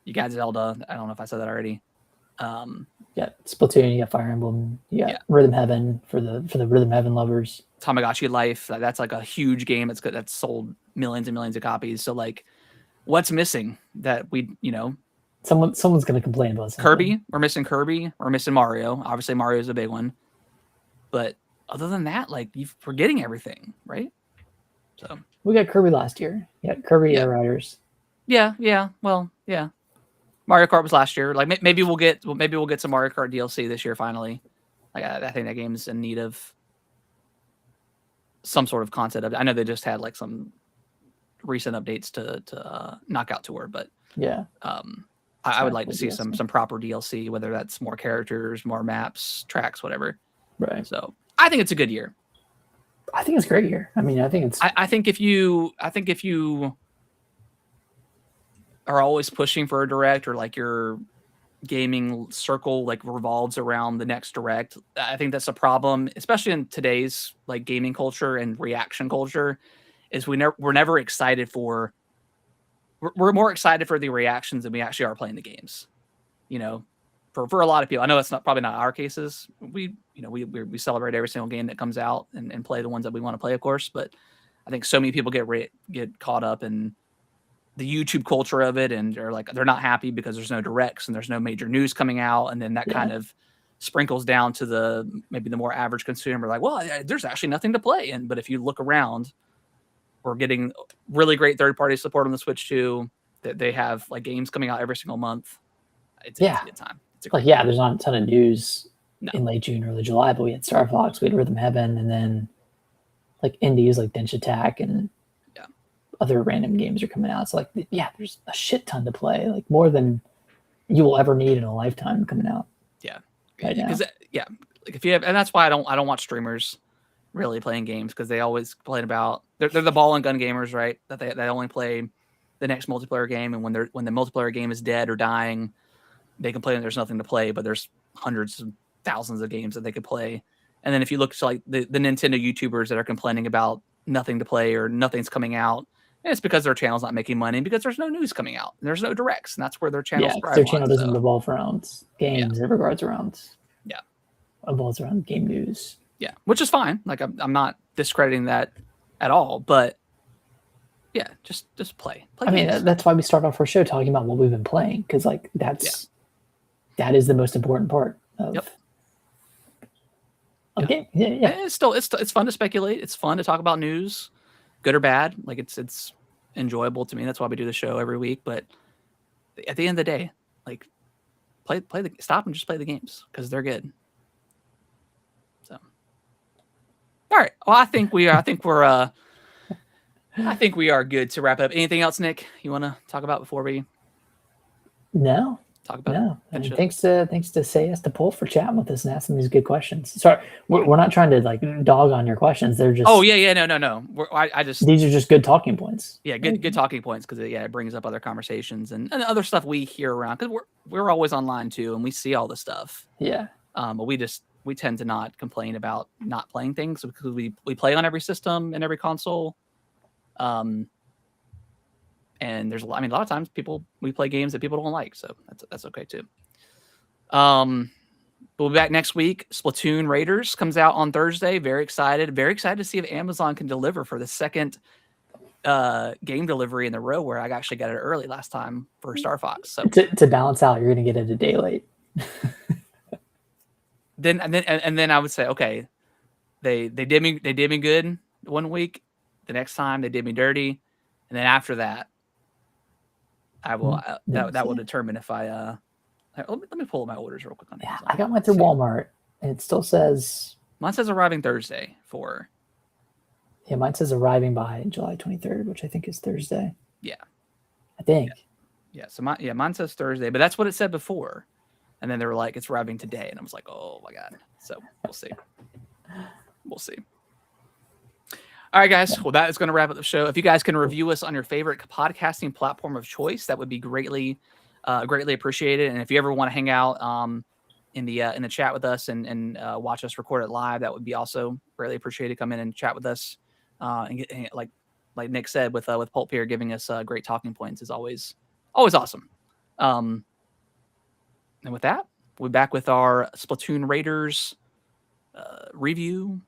You got Zelda. I don't know if I said that already. Yeah, Splatoon. You got Fire Emblem. You got Rhythm Heaven for the Rhythm Heaven lovers. Tamagotchi Life. That's like a huge game. That's sold millions and millions of copies. So like, what's missing that we Someone's gonna complain about something. Kirby. We're missing Kirby. We're missing Mario. Obviously, Mario is a big one. But other than that, like you're forgetting everything, right? So we got Kirby last year. Yeah, Kirby Air Riders. Yeah. Well, yeah. Mario Kart was last year. Like maybe we'll get some Mario Kart DLC this year finally. Like I think that game's in need of some sort of content. I know they just had like some recent updates to Knockout Tour, but yeah. I would like to see some proper DLC, whether that's more characters, more maps, tracks, whatever. Right. So I think it's a good year. I think it's a great year. I mean, I think if you are always pushing for a direct, or like your gaming circle like revolves around the next direct, I think that's a problem, especially in today's like gaming culture and reaction culture. Is we're never excited for. We're more excited for the reactions than we actually are playing the games. For a lot of people, I know it's probably not our cases. We celebrate every single game that comes out and play the ones that we want to play, of course. But I think so many people get caught up in the YouTube culture of it, and they're not happy because there's no directs and there's no major news coming out, and then that kind of sprinkles down to maybe the more average consumer. Like, well, there's actually nothing to play, but if you look around, we're getting really great third-party support on the Switch too. That they have like games coming out every single month. It's a good time. There's not a ton of news in late June, early July, but we had Star Fox, we had Rhythm Heaven, and then like indies like Dench Attack and other random games are coming out. So there's a shit ton to play, like more than you will ever need in a lifetime coming out. Yeah, right now. Like if you have, and that's why I don't watch streamers really playing games, because they always complain about they're the ball and gun gamers, right? That they only play the next multiplayer game, and when the multiplayer game is dead or dying, they complain that there's nothing to play, but there's hundreds of thousands of games that they could play. And then if you look to like the Nintendo YouTubers that are complaining about nothing to play or nothing's coming out, and it's because their channel's not making money, because there's no news coming out and there's no directs, and that's where their channel their channel doesn't revolve around games. It revolves around game news. Yeah, which is fine. Like I'm not discrediting that at all, but yeah, just play. I mean, that's why we start off our show talking about what we've been playing, because like that's that is the most important part of game. Yeah. It's still it's fun to speculate. It's fun to talk about news, good or bad. Like it's enjoyable to me. That's why we do the show every week. But at the end of the day, like stop and just play the games because they're good. So, all right. Well, I think we are good to wrap up. Anything else, Nick? You want to talk about before we? No. Talk about no. I mean, thanks to Say Yes to Pull for chatting with us and asking these good questions. Sorry, we're not trying to like dog on your questions. They're just no. These are just good talking points. Yeah, good talking points because it brings up other conversations and other stuff we hear around because we're always online too and we see all the stuff. Yeah. But we tend to not complain about not playing things because we play on every system and every console. And there's a lot of times we play games that people don't like, so that's okay too. We'll be back next week. Splatoon Raiders comes out on Thursday. Very excited to see if Amazon can deliver for the second game delivery in the row where I actually got it early last time for Star Fox. So to balance out, you're gonna get it a day late. then I would say, okay, they did me good 1 week. The next time they did me dirty, and then after that, I will that will determine if I let me pull up my orders real quick on Amazon. I got mine through Walmart, and it still says mine says arriving Thursday for. Yeah, mine says arriving by July 23rd, which I think is Thursday. Yeah, I think. Yeah. So mine says Thursday, but that's what it said before, and then they were like, it's arriving today, and I was like, oh my god. So we'll see. All right, guys. Well, that is going to wrap up the show. If you guys can review us on your favorite podcasting platform of choice, that would be greatly appreciated. And if you ever want to hang out in the chat with us and watch us record it live, that would be also greatly appreciated. Come in and chat with us and get like Nick said with Pulp here giving us great talking points is always awesome. And with that, we'll be back with our Splatoon Raiders review,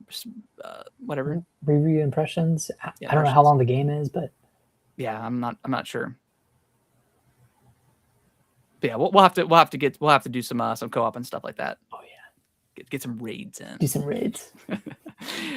whatever review impressions. I don't know how long the game is, but yeah, I'm not sure. But yeah, we'll have to do some co-op and stuff like that. Oh yeah, get some raids in. Do some raids.